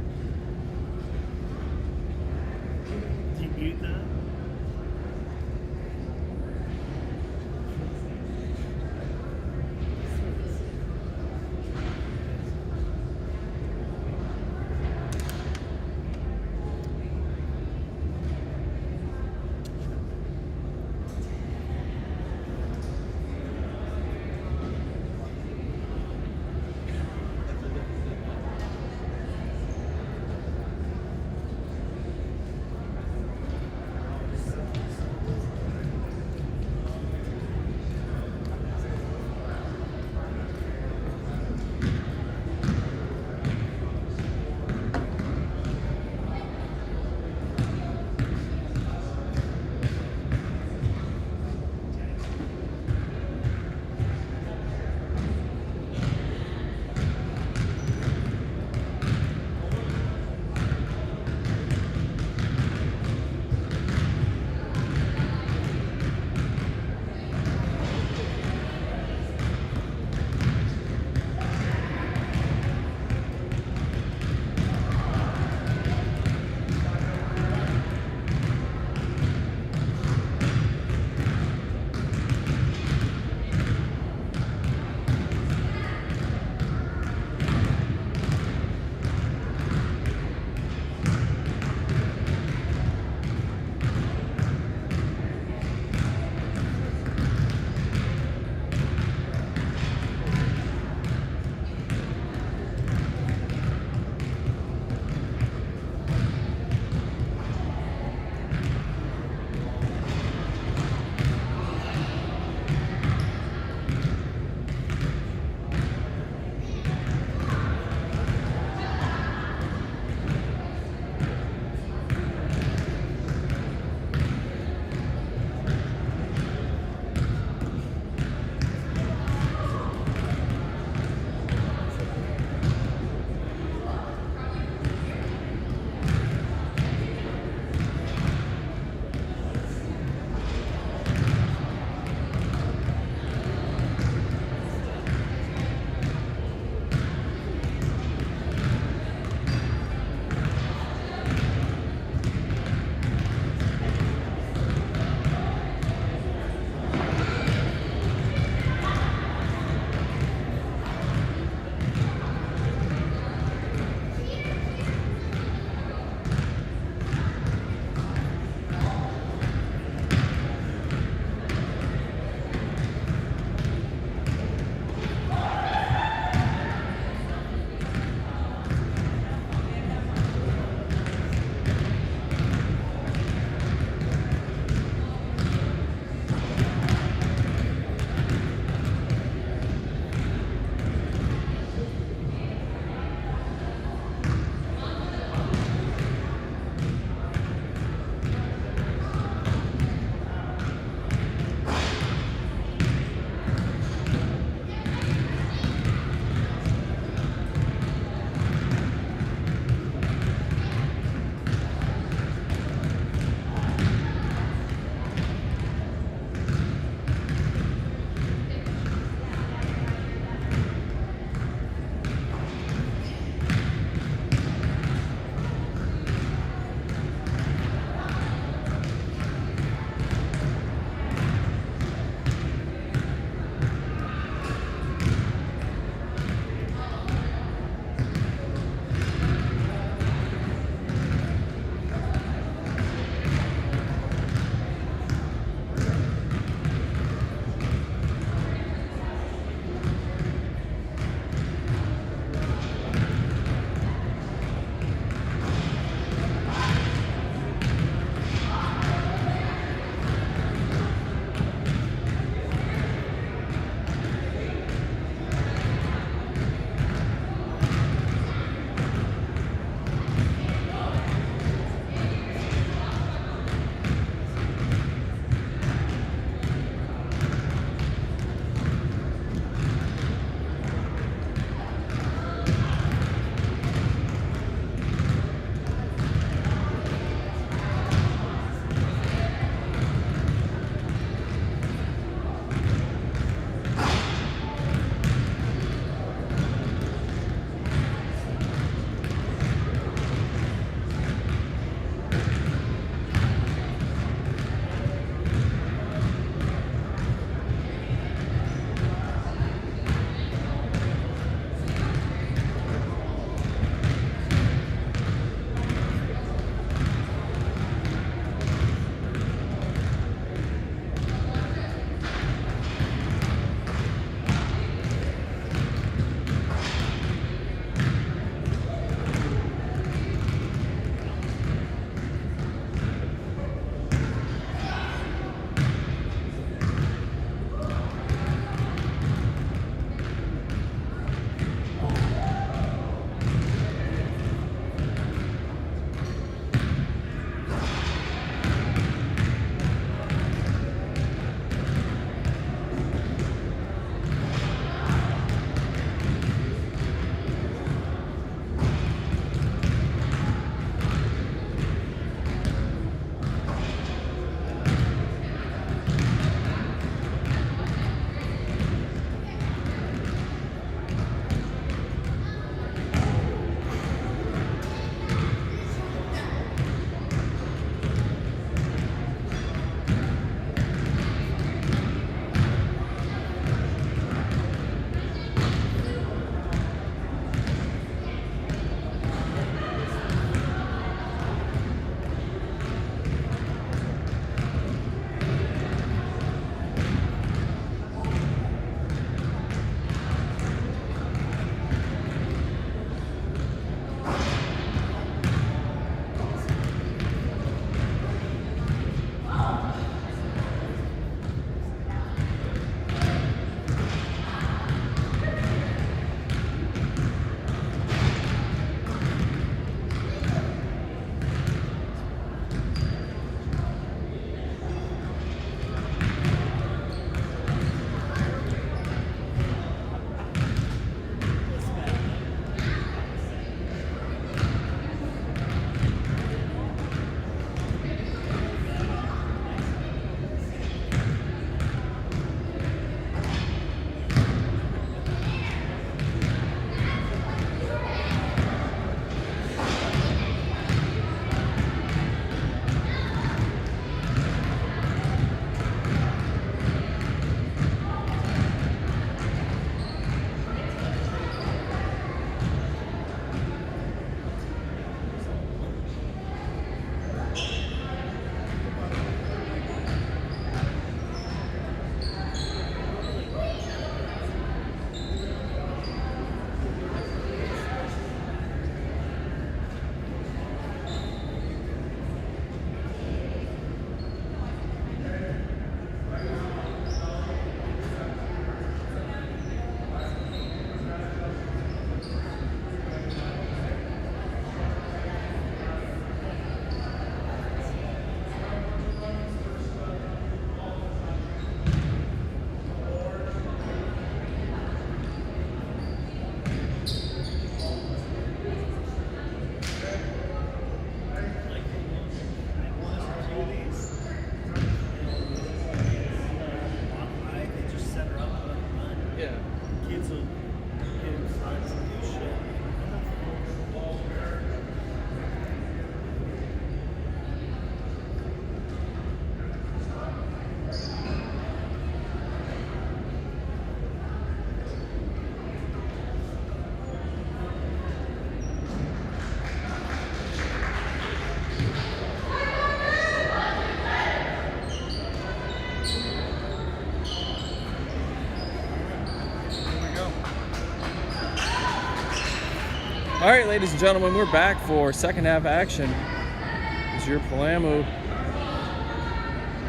All right, ladies and gentlemen, we're back for second half action as your Palamu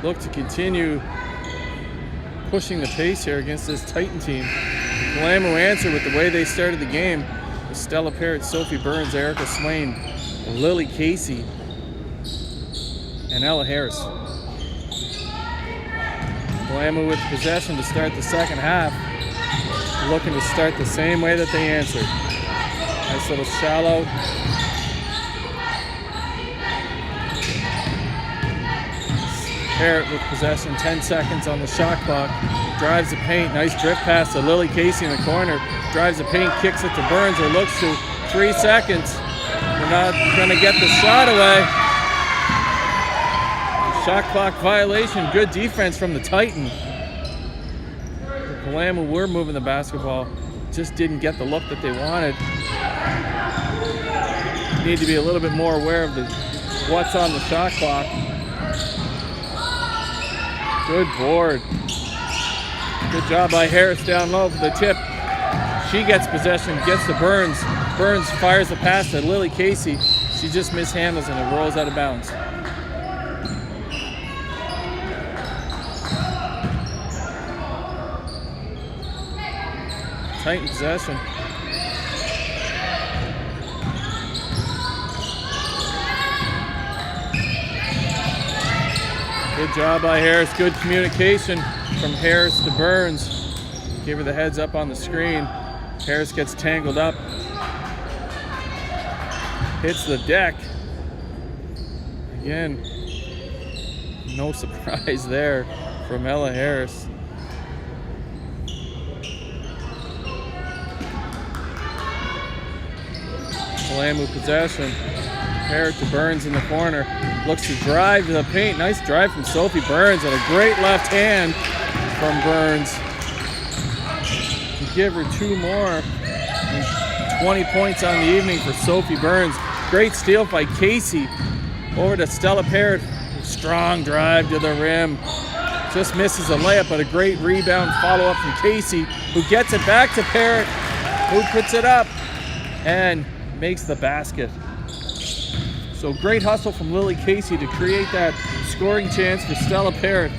look to continue pushing the pace here against this Titan team. The Palamu answer with the way they started the game with Stella Parrott, Sophie Burns, Erica Swain, Lily Casey, and Ella Harris. Palamu with possession to start the second half, looking to start the same way that they answered. Nice little shallow. Parrott with possession, 10 seconds on the shot clock. Drives the paint, nice drift pass to Lily Casey in the corner. Drives the paint, kicks it to Burns, or looks to 3 seconds. They're not gonna get the shot away. Shot clock violation, good defense from the Titan. The Palamu were moving the basketball, just didn't get the look that they wanted. Need to be a little bit more aware of what's on the shot clock. Good board. Good job by Harris down low for the tip. She gets possession, gets to Burns. Burns fires the pass to Lily Casey. She just mishandles and it rolls out of bounds. Titan possession. Good job by Harris. Good communication from Harris to Burns. Give her the heads up on the screen. Harris gets tangled up. Hits the deck. Again, no surprise there from Ella Harris. Palamu possession. Parrott to Burns in the corner. Looks to drive to the paint. Nice drive from Sophie Burns and a great left hand from Burns. To give her 2 more. 20 points on the evening for Sophie Burns. Great steal by Casey. Over to Stella Parrott. Strong drive to the rim. Just misses a layup, but a great rebound follow-up from Casey, who gets it back to Parrott, who puts it up and makes the basket. So great hustle from Lily Casey to create that scoring chance for Stella Parrott.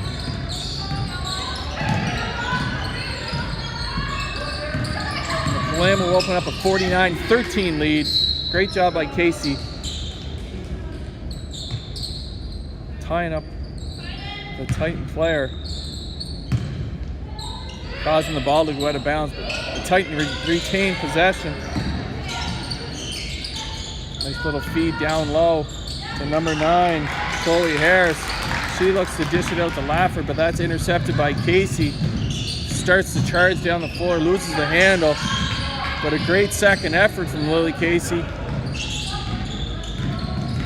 The Palamu will open up a 49-13 lead. Great job by Casey. Tying up the Titan player. Causing the ball to go out of bounds, but the Titan retained possession. Nice little feed down low to number 9, Chloe Harris. She looks to dish it out to Lafford, but that's intercepted by Casey. Starts to charge down the floor, loses the handle, but a great second effort from Lily Casey.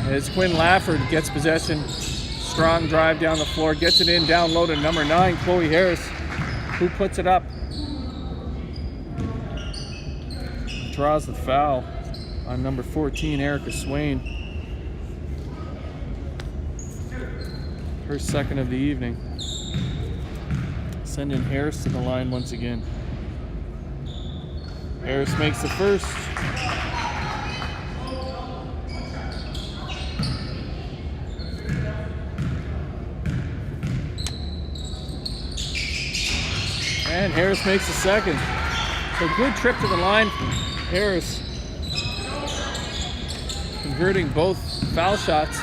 As Quinn Lafford gets possession, strong drive down the floor, gets it in down low to number 9, Chloe Harris, who puts it up. Draws the foul on number 14, Erica Swain. Her second of the evening. Sending Harris to the line once again. Harris makes the first. And Harris makes the second. So good trip to the line from Harris. Converting both foul shots.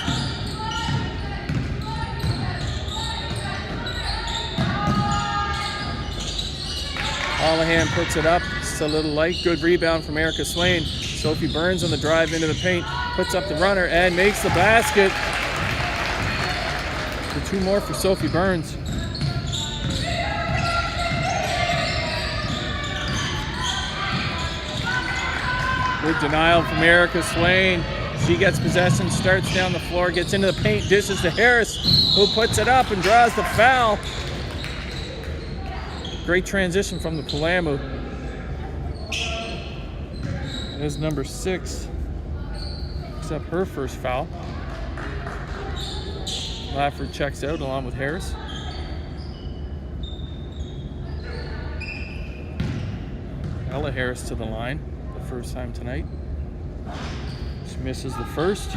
Holohan puts it up. It's a little light. Good rebound from Erica Swain. Sophie Burns on the drive into the paint. Puts up the runner and makes the basket. For 2 more for Sophie Burns. Good denial from Erica Swain. She gets possession, starts down the floor, gets into the paint, dishes to Harris, who puts it up and draws the foul. Great transition from the Palamu. As number 6 picks up her first foul. Lafford checks out along with Harris. Ella Harris to the line, the first time tonight. Misses the first.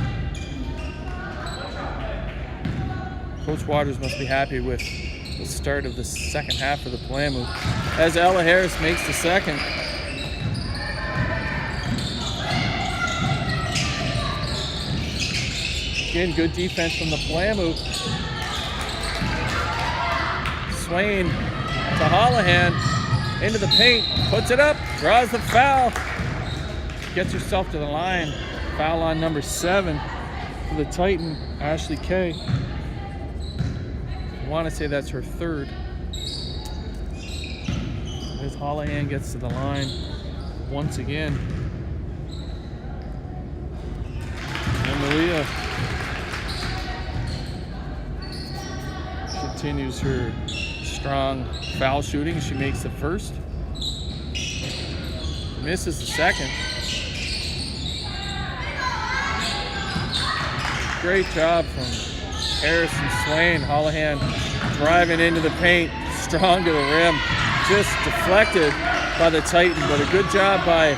Coach Waters must be happy with the start of the second half of the Palamu, as Ella Harris makes the second. Again, good defense from the Palamu. Swain to Holohan, into the paint, puts it up, draws the foul, gets herself to the line. Foul on number 7 for the Titan, Ashley Kay. I want to say that's her third. As Holohan gets to the line once again. And Malia continues her strong foul shooting. She makes the first. Misses the second. Great job from Harris and Swain. Holohan driving into the paint, strong to the rim. Just deflected by the Titan, but a good job by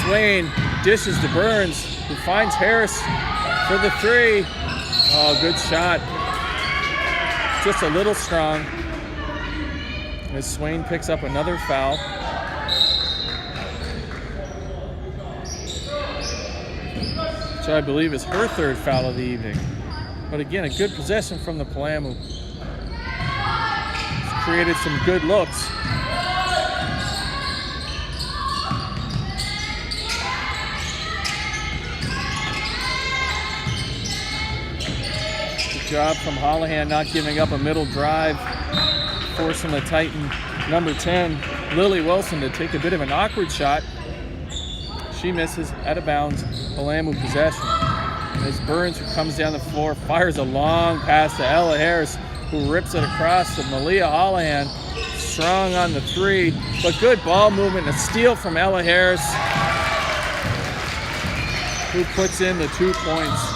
Swain. Dishes to Burns, who finds Harris for the 3. Oh, good shot. Just a little strong. As Swain picks up another foul. Which I believe is her third foul of the evening. But again, a good possession from the Palamu. It's created some good looks. Good job from Holohan not giving up a middle drive, forcing the Titan number 10, Lily Wilson, to take a bit of an awkward shot. She misses out of bounds. Palamu possession. As Burns, who comes down the floor, fires a long pass to Ella Harris, who rips it across to Malia Holohan. Strong on the 3, but good ball movement. A steal from Ella Harris, who puts in the 2 points.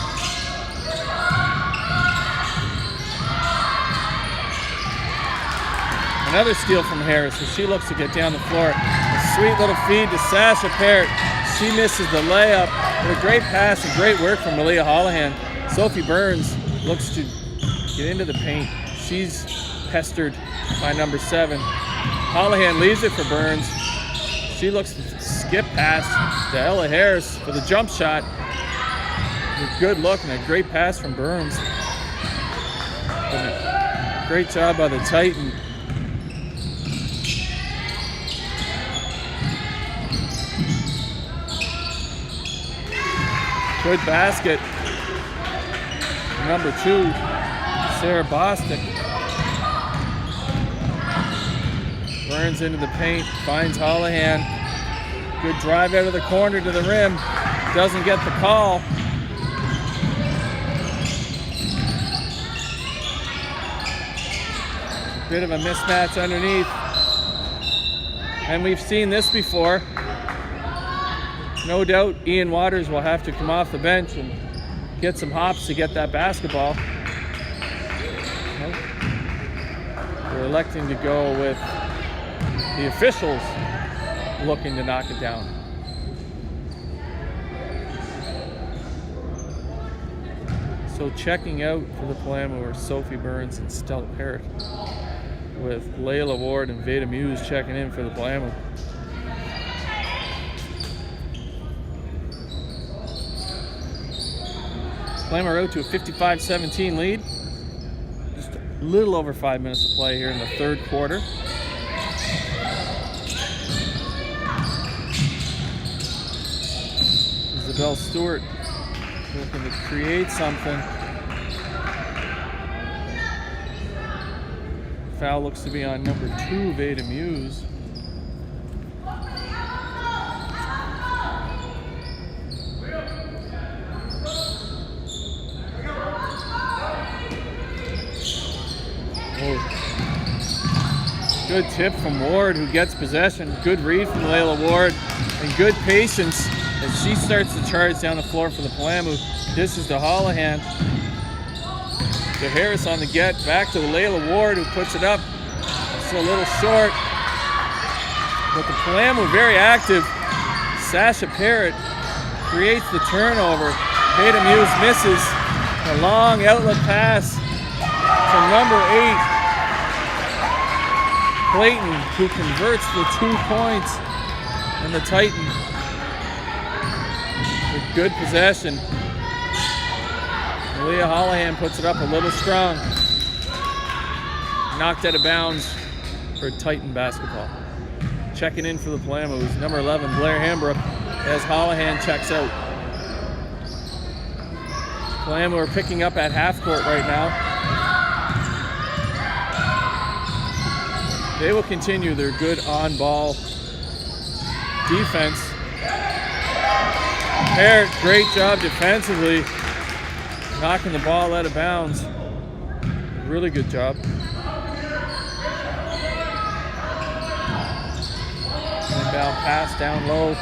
Another steal from Harris as she looks to get down the floor. A sweet little feed to Sasha Parrott. She misses the layup. With a great pass and great work from Malia Holohan. Sophie Burns looks to get into the paint. She's pestered by number 7. Holohan leaves it for Burns. She looks to skip pass to Ella Harris for the jump shot. A good look and a great pass from Burns. Great job by the Titan. Good basket. Number 2, Sarah Bostic. Burns into the paint, finds Holohan. Good drive out of the corner to the rim. Doesn't get the call. Bit of a mismatch underneath. And we've seen this before. No doubt Ian Waters will have to come off the bench and get some hops to get that basketball. We're electing to go with the officials looking to knock it down. So checking out for the Palamu are Sophie Burns and Stella Parrott, with Layla Ward and Veda Muse checking in for the Palamu. Palamu out to a 55-17 lead. Just a little over 5 minutes to play here in the third quarter. Isabel Stewart looking to create something. Foul looks to be on number 2, Veda Muse. Good tip from Ward, who gets possession. Good read from Layla Ward, and good patience as she starts to charge down the floor for the Palamu. This is to Holohan. To Harris on the get, back to Layla Ward, who puts it up. It's a little short, but the Palamu very active. Sasha Parrott creates the turnover. Veda Muse misses a long outlet pass to number 8, Clayton, who converts the 2 points, and the Titan with good possession. Leah Holohan puts it up a little strong. Knocked out of bounds for Titan basketball. Checking in for the Palamas, number 11, Blair Hambrook, as Holohan checks out. Palamas are picking up at half court right now. They will continue their good on-ball defense. Parrott, great job defensively, knocking the ball out of bounds. Really good job. Inbound pass down low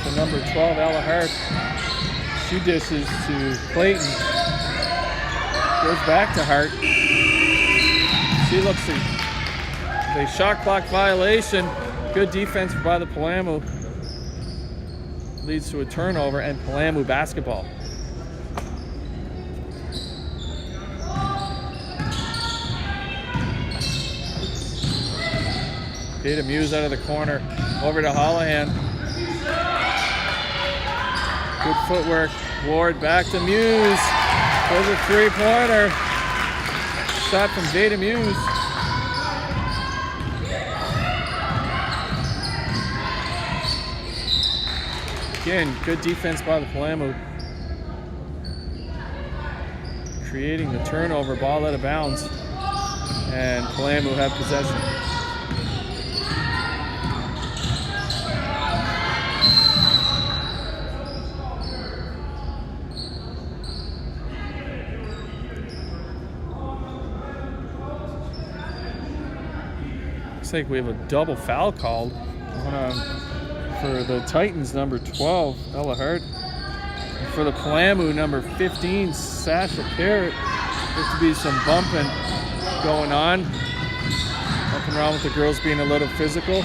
to number 12, Ella Hart. She dishes to Clayton. Goes back to Hart. She looks at a shot clock violation. Good defense by the Palamu. Leads to a turnover and Palamu basketball. Veda Muse out of the corner. Over to Holohan. Good footwork. Ward back to Muse. There's a 3-pointer. Shot from Veda Muse. Again, good defense by the Palamu. Creating the turnover, ball out of bounds. And Palamu have possession. Looks like we have a double foul called for the Titans, number 12, Ella Hart. And for the Palamu, number 15, Sasha Parrott. Looks to be some bumping going on. Nothing wrong with the girls being a little physical.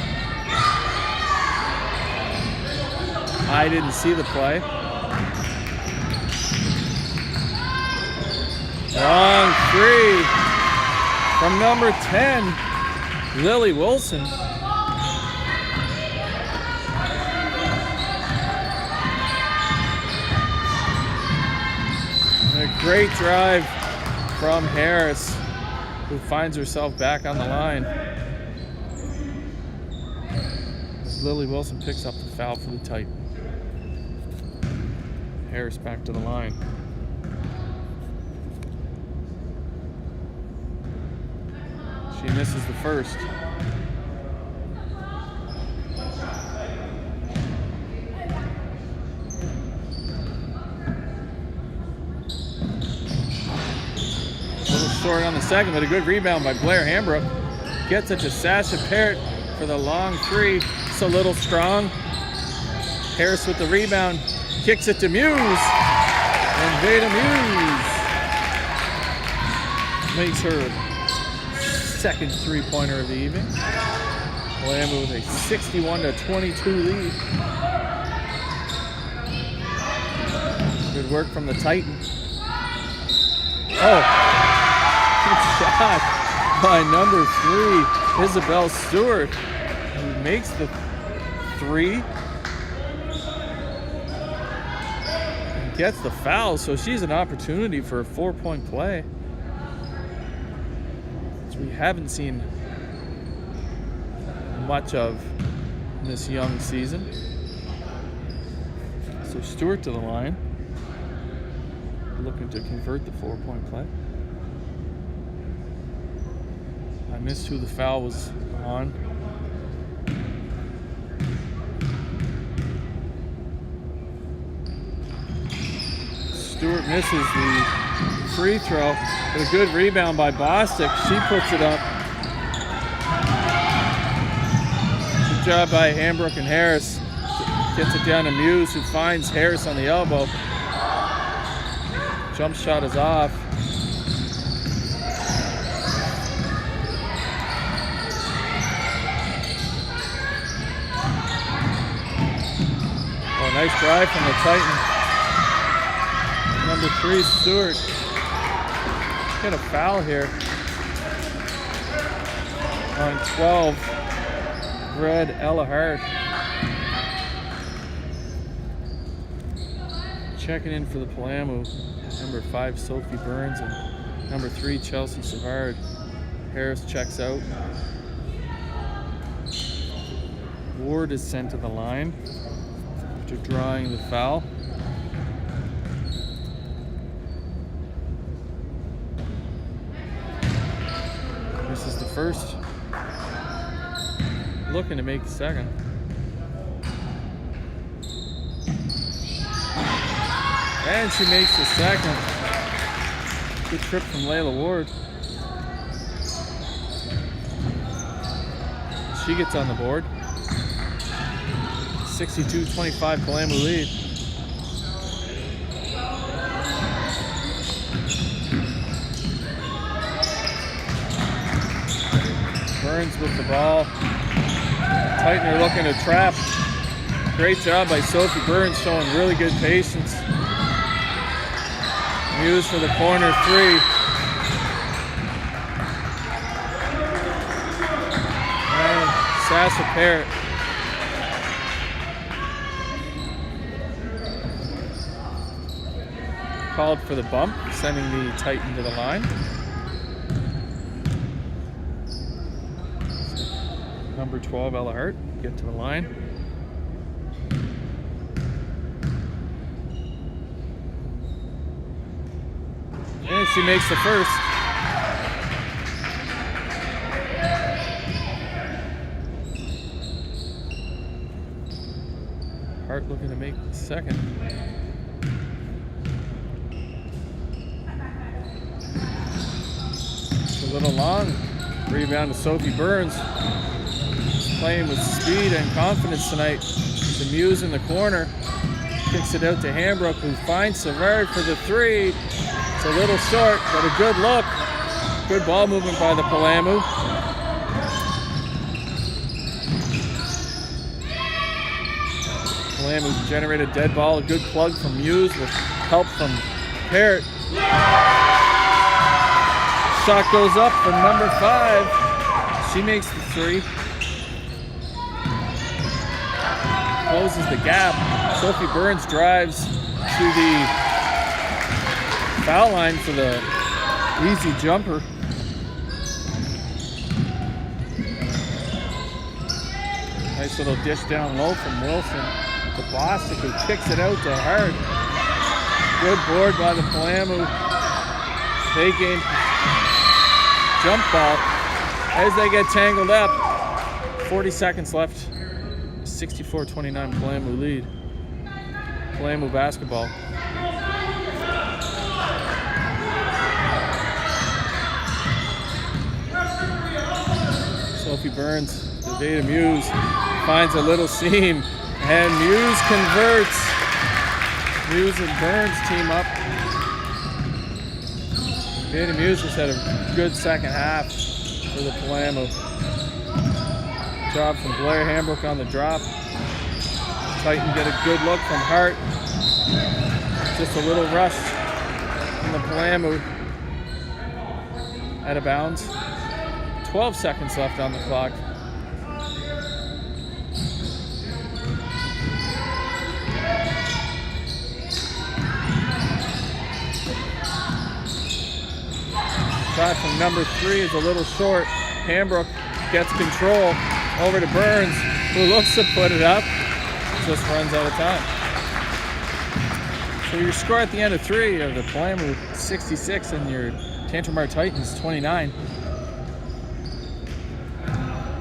I didn't see the play. Long 3 from number 10. Lily Wilson. And a great drive from Harris, who finds herself back on the line. Lily Wilson picks up the foul for the Titan. Harris back to the line. She misses the first. A little short on the second, but a good rebound by Blair Hambrook. Gets it to Sasha Parrott for the long 3. It's a little strong. Harris with the rebound. Kicks it to Muse. And Veda Muse makes her second 3-pointer of the evening. Palamu with a 61-22 lead. Good work from the Titan. Oh, good shot by number 3, Isabel Stewart, who makes the 3. And gets the foul, so she's an opportunity for a 4-point play. We haven't seen much of in this young season. So Stewart to the line, looking to convert the 4-point play. I missed who the foul was on. Stewart misses the free throw, but a good rebound by Bostic. She puts it up. Good job by Hambrook and Harris. Gets it down to Muse, who finds Harris on the elbow. Jump shot is off. Oh, nice drive from the Titan. Number 3, Stewart. Get a foul here on 12, Red Ella Hart. Checking in for the Palamu, number 5, Sophie Burns, and number 3, Chelsea Savard. Harris checks out. Ward is sent to the line after drawing the foul. This is the first. Looking to make the second. And she makes the second. Good trip from Layla Ward. She gets on the board. 62-25 Palamu lead. Burns with the ball. Tightener looking to trap. Great job by Sophie Burns, showing really good patience. Muse for the corner 3. And Sasha Parrott. Called for the bump, sending the Titan to the line. Number 12, Ella Hart, get to the line. And she makes the first. Hart looking to make the second. It's a little long. Rebound to Sophie Burns. Playing with speed and confidence tonight. The Muse in the corner. Kicks it out to Hambrook, who finds Savard for the 3. It's a little short, but a good look. Good ball movement by the Palamu. Palamu generated a dead ball. A good plug from Muse with help from Parrott. Shot goes up for number 5. She makes the 3. Closes the gap. Sophie Burns drives to the foul line for the easy jumper. Nice little dish down low from Wilson to Bostic, who kicks it out to Hart. Good board by the Palamu. They gain jump ball as they get tangled up. 40 seconds left. 64-29 Palamu lead. Palamu basketball. Sophie Burns, to Veda Muse, finds a little seam, and Muse converts. Muse and Burns team up. Veda Muse has had a good second half for the Palamu. Job from Blair Hambrook on the drop. Titan get a good look from Hart. Just a little rush from the Palamu. Out of bounds. 12 seconds left on the clock. Shot from number 3 is a little short. Hambrook gets control. Over to Burns, who looks to put it up, just runs out of time. So your score at the end of 3 are the Palamu 66 and your Tantramar Titans 29.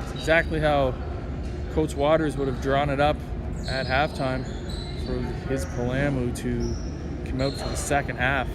It's exactly how Coach Waters would have drawn it up at halftime for his Palamu to come out for the second half.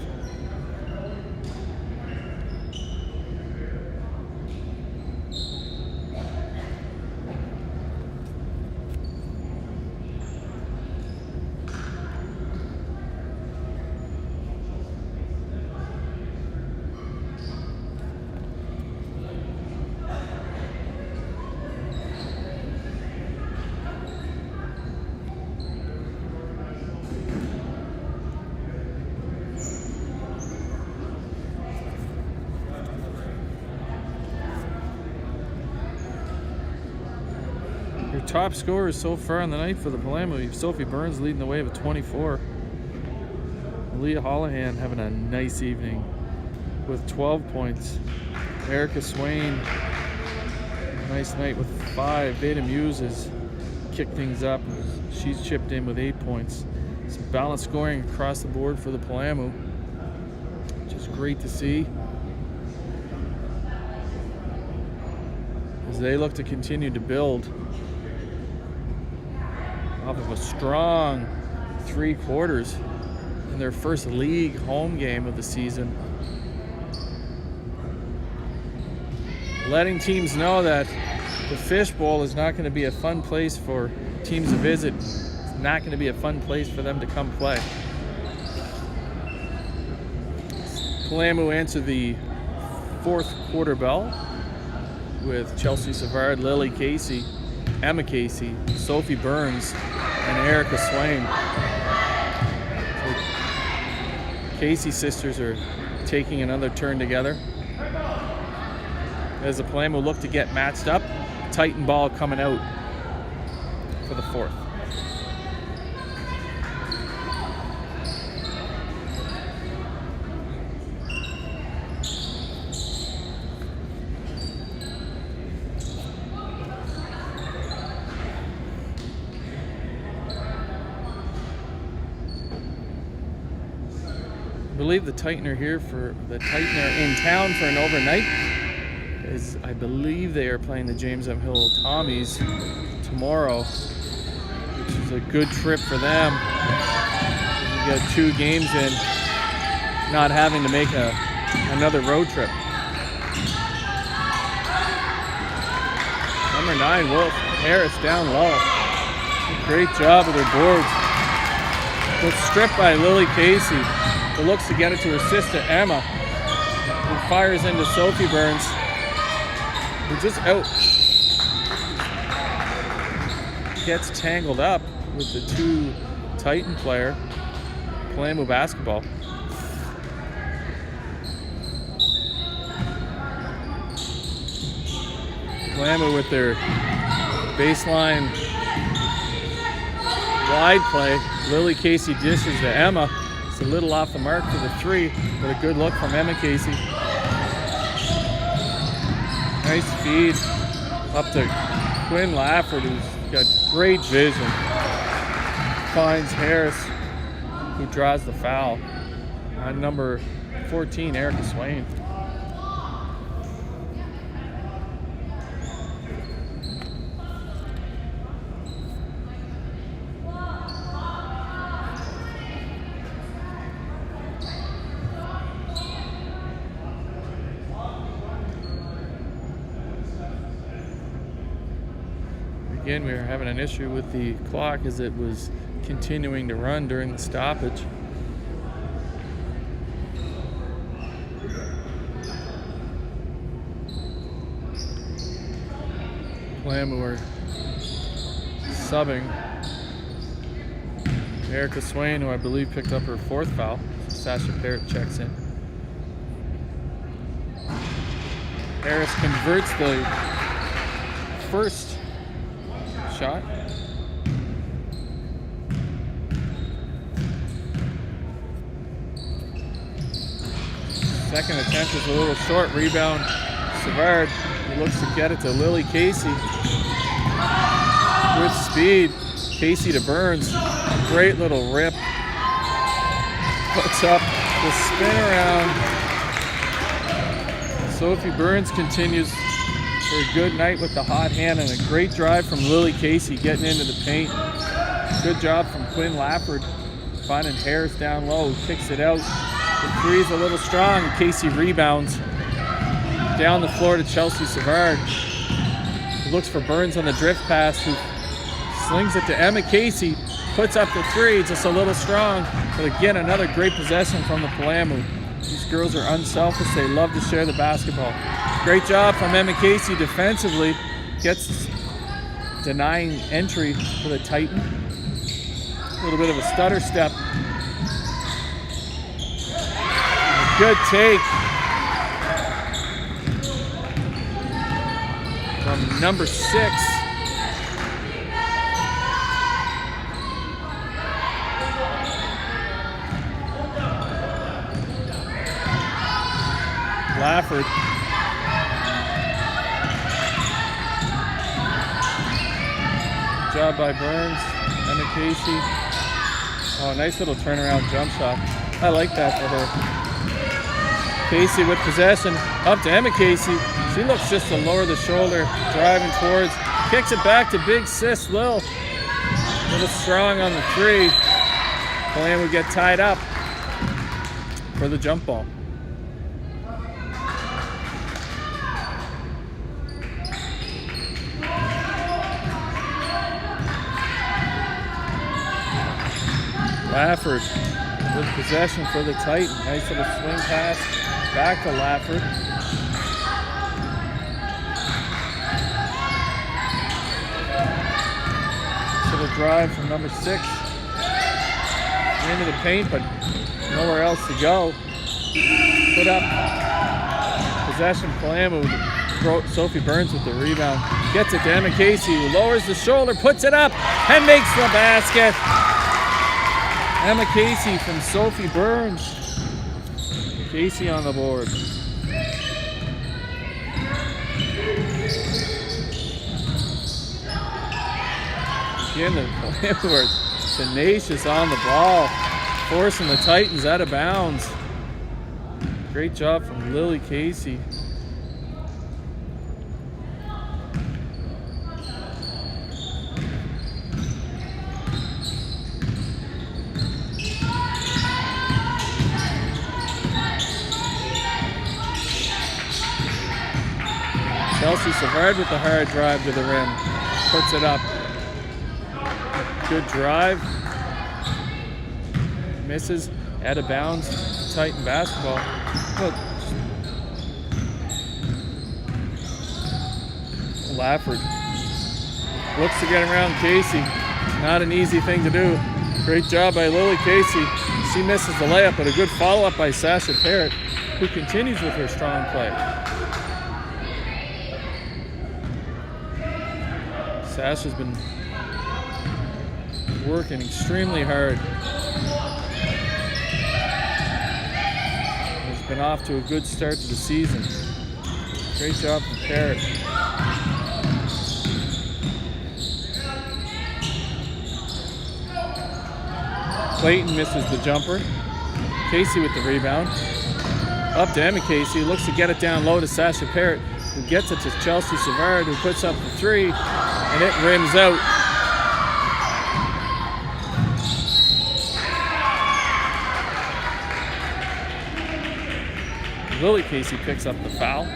Your top scorers so far on the night for the Palamu, Sophie Burns leading the way with 24. Leah Holohan having a nice evening with 12 points. Erica Swain, nice night with 5. Veda Muse has kicked things up. She's chipped in with 8 points. Some balanced scoring across the board for the Palamu, which is great to see, as they look to continue to build off of a strong 3 quarters in their first league home game of the season. Letting teams know that the Fishbowl is not going to be a fun place for teams to visit. It's not going to be a fun place for them to come play. Palamu answered the 4th quarter bell with Chelsea Savard, Lily Casey, Emma Casey, Sophie Burns, and Erica Swain. So Casey sisters are taking another turn together as the Palamu look to get matched up. Titan ball coming out for the 4th. I believe the Titan are here for the Titan are in town for an overnight, as I believe they are playing the James M. Hill Tommies tomorrow, which is a good trip for them. You get 2 games in, not having to make another road trip. Number 9, Wolf Harris down low. Great job with her boards. But stripped by Lily Casey, who looks to get it to her sister Emma, who fires into Sophie Burns, who just gets tangled up with the 2 Titan player playing with basketball. Palamu with their baseline wide play. Lily Casey dishes to Emma. It's a little off the mark for the 3, but a good look from Emma Casey. Nice feed up to Quinn Lafford, who's got great vision. Finds Harris, who draws the foul on number 14, Erica Swain. Again, we were having an issue with the clock as it was continuing to run during the stoppage. Palamu are subbing Erica Swain, who I believe picked up her 4th foul. Sasha Parrott checks in. Harris converts the first shot. Second attempt is a little short. Rebound, Savard, who looks to get it to Lily Casey. With speed, Casey to Burns. Great little rip. Puts up the spin around. Sophie Burns continues her good night with the hot hand, and a great drive from Lily Casey getting into the paint. Good job from Quinn Lafford finding Harris down low, kicks it out. The 3's a little strong. Casey rebounds down the floor to Chelsea Savard, who looks for Burns on the drift pass, who slings it to Emma Casey, puts up the 3, just a little strong. But again, another great possession from the Palamu. These girls are unselfish. They love to share the basketball. Great job from Emma Casey defensively. Gets denying entry for the Titan. A little bit of a stutter step. A good take from number 6, Lafford. Good job by Burns. Emma Casey. Oh, nice little turnaround jump shot. I like that for her. Casey with possession. Up to Emma Casey. She looks just to lower the shoulder. Driving towards. Kicks it back to big sis Lil. A little strong on the three. Plan would get tied up for the jump ball. Lafford with possession for the Titan. Nice little swing pass back to Lafford. Little drive from number 6 into the paint, but nowhere else to go. Put up possession. Palamu. Sophie Burns with the rebound. Gets it to Emma Casey, who lowers the shoulder, puts it up, and makes the basket. Emma Casey from Sophie Burns. Casey on the board. Again, the Palamu are tenacious on the ball, forcing the Titans out of bounds. Great job from Lily Casey. Chelsea Savard with the hard drive to the rim. Puts it up. Good drive. Misses. Out of bounds. Titan basketball. Look. Lafford looks to get around Casey. Not an easy thing to do. Great job by Lily Casey. She misses the layup, but a good follow-up by Sasha Parrott, who continues with her strong play. Sasha's been working extremely hard. Has been off to a good start to the season. Great job from Parrott. Clayton misses the jumper. Casey with the rebound. Up to Emma Casey, looks to get it down low to Sasha Parrott, who gets it to Chelsea Savard, who puts up the three, and it rims out. Lily Casey picks up the foul.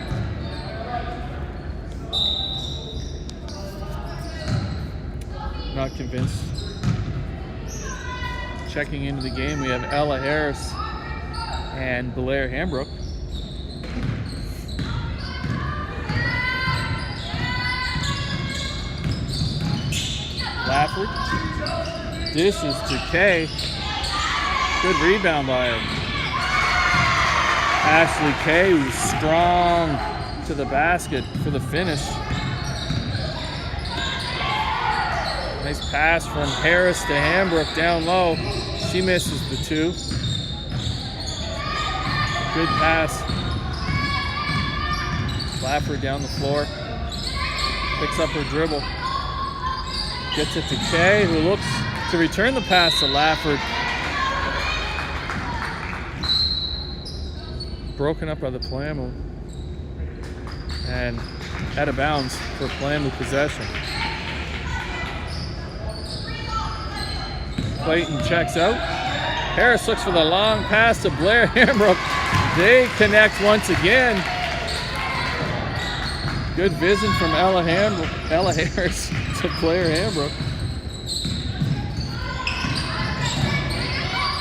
Not convinced. Checking into the game, we have Ella Harris and Blair Hambrook. Lafford dishes to Kay. Good rebound by Ashley Kay, who's strong to the basket for the finish. Nice pass from Harris to Hambrook down low. She misses the two. Good pass. Lafford down the floor. Picks up her dribble. Gets it to Kay, who looks to return the pass to Lafford. Broken up by the Palamu. And out of bounds for Palamu possession. Clayton checks out. Harris looks for the long pass to Blair Hambrook. They connect once again. Good vision from Ella Harris to Blair Hambrook.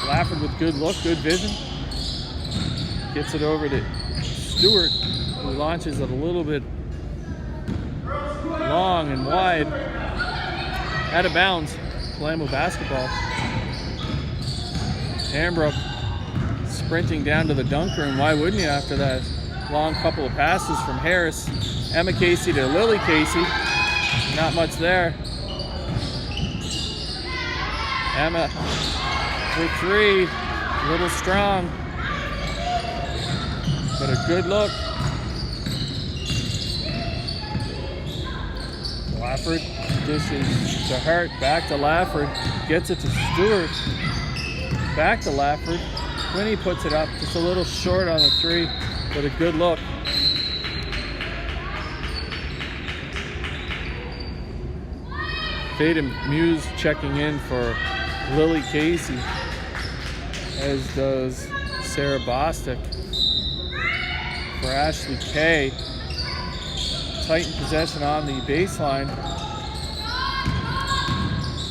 Lafford with good look, good vision. Gets it over to Stewart, who launches it a little bit long and wide. Out of bounds. Palamu basketball. Hambrook sprinting down to the dunk room. Why wouldn't you after that long couple of passes from Harris? Emma Casey to Lily Casey. Not much there. Emma for three. A little strong. But a good look. Lafford dishes to Hart, back to Lafford, gets it to Stewart, back to Lafford. Quinny puts it up, just a little short on the 3, but a good look. Veda Muse checking in for Lily Casey, as does Sarah Bostic for Ashley Kay. Tighten possession on the baseline.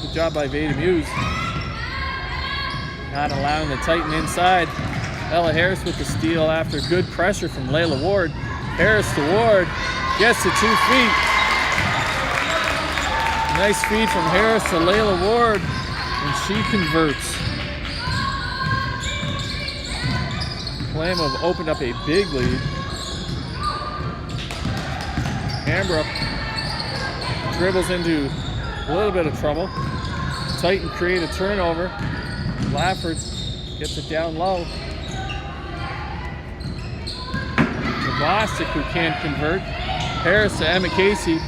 Good job by Veda Muse. Not allowing the Titan inside. Ella Harris with the steal after good pressure from Layla Ward. Harris to Ward, gets to 2 feet. Nice feed from Harris to Layla Ward, and she converts. Klamath have opened up a big lead. Hambrook dribbles into a little bit of trouble. Titan create a turnover. Lafford gets it down low. Bostic, who can't convert. Harris to Emma Casey.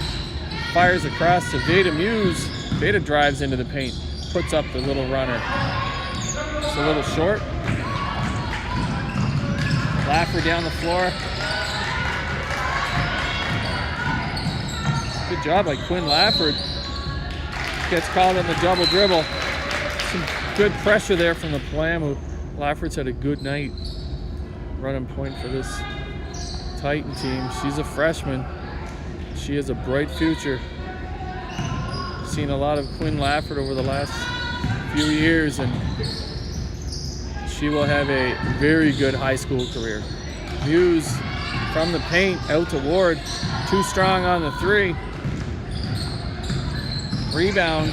Fires across to Veda Muse. Veda drives into the paint. Puts up the little runner. It's a little short. Lafford down the floor. Good job by Quinn Lafford. Gets caught on the double dribble. Some good pressure there from the Palamu. Lafford's had a good night. Running point for this Titan team. She's a freshman. She has a bright future. Seen a lot of Quinn Lafford over the last few years, and she will have a very good high school career. Muse from the paint out to Ward. Too strong on the 3. Rebound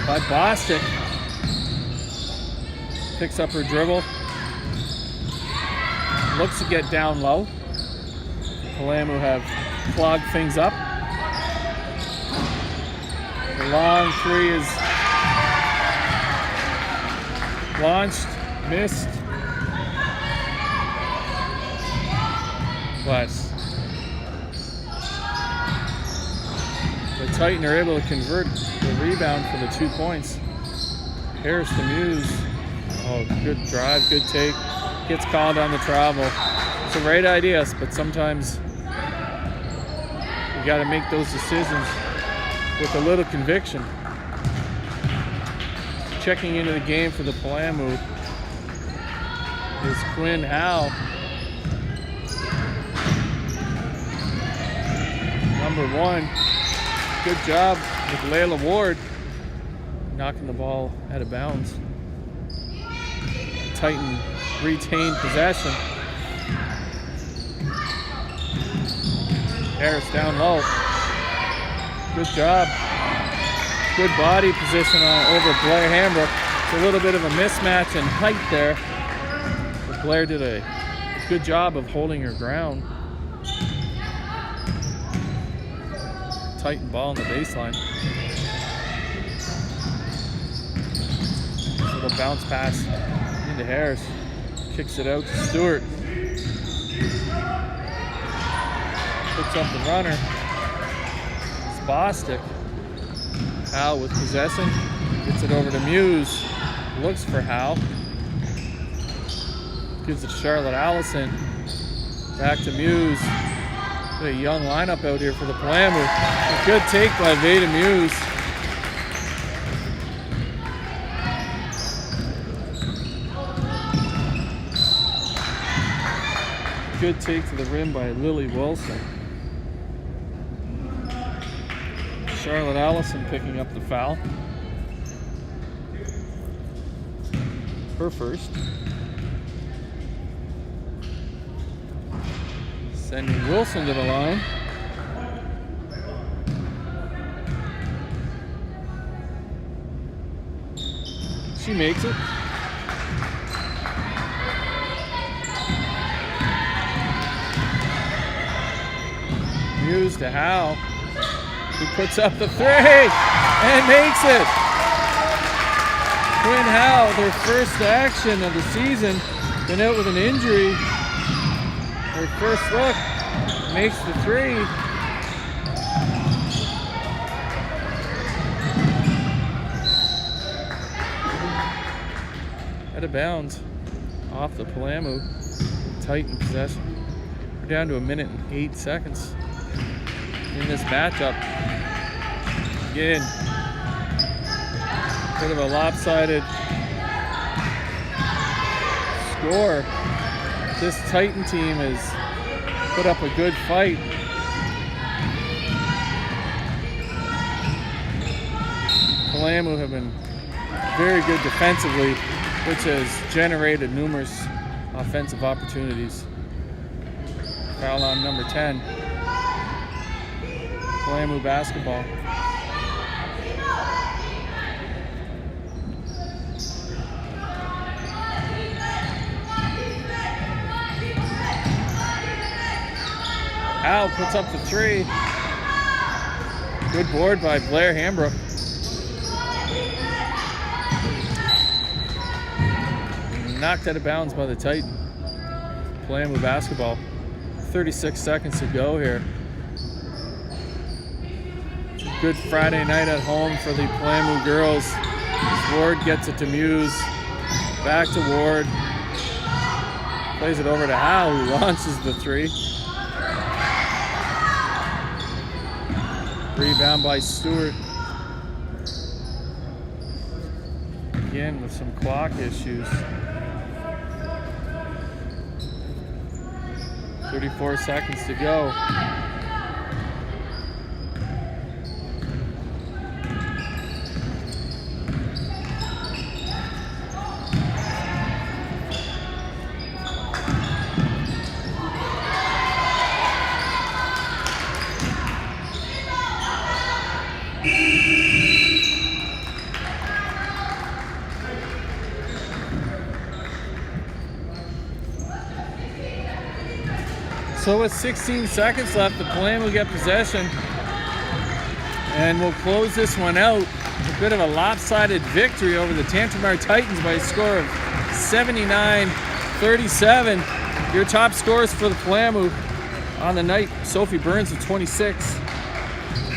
by Bostic. Picks up her dribble. Looks to get down low. Palamu have clogged things up. The long 3 is launched, missed. But the Titan are able to convert the rebound for the 2 points. Harris to Muse. Oh, good drive, good take. Gets called on the travel. It's a great idea, but sometimes you got to make those decisions with a little conviction. Checking into the game for the Palamu is Quinn Howe. Number 1. Good job with Layla Ward knocking the ball out of bounds. Titan retained possession. Harris down low. Good job. Good body position over Blair Hambrook. It's a little bit of a mismatch in height there. But Blair did a good job of holding her ground. Titan ball on the baseline. Little bounce pass into Harris. Kicks it out to Stewart. Puts up the runner. It's Bostic. Howe with possession. Gets it over to Muse. Looks for Howe. Gives it to Charlotte Allison. Back to Muse. Got a young lineup out here for the Palamu. A good take by Veda Muse. Good take to the rim by Lily Wilson. Charlotte Allison picking up the foul. Her first. Sending Wilson to the line. She makes it. Muse to Howe, who puts up the 3 and makes it. Quinn Howe, their first action of the season, been out with an injury. Their first look makes the three. Out of bounds off the Palamu Titan possession. We're down to 1 minute and 8 seconds in this matchup. Again, bit of a lopsided score. This Titan team has put up a good fight. Palamu have been very good defensively, which has generated numerous offensive opportunities. Foul on number 10. Palamu basketball. Al puts up the three. Good board by Blair Hambrook. Knocked out of bounds by the Titan. Palamu basketball. 36 seconds to go here. Good Friday night at home for the Palamu girls. Ward gets it to Muse. Back to Ward. Plays it over to Hal, who launches the three. Rebound by Stewart. Again with some clock issues. 34 seconds to go. So with 16 seconds left, the Palamu get possession. And we'll close this one out. A bit of a lopsided victory over the Tantramar Titans by a score of 79-37. Your top scores for the Palamu on the night: Sophie Burns with 26,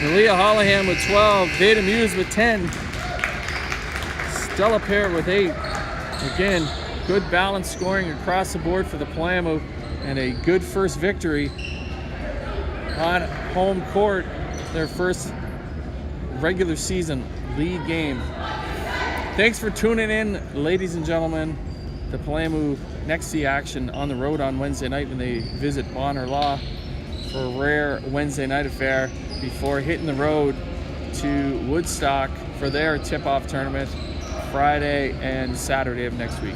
Malia Hollahan with 12, Veda Muse with 10, Stella Parrott with 8. Again, good balanced scoring across the board for the Palamu, and a good first victory on home court, their first regular season league game. Thanks for tuning in, ladies and gentlemen. The Palamu next see action on the road on Wednesday night when they visit Bonner Law for a rare Wednesday night affair before hitting the road to Woodstock for their tip-off tournament Friday and Saturday of next week.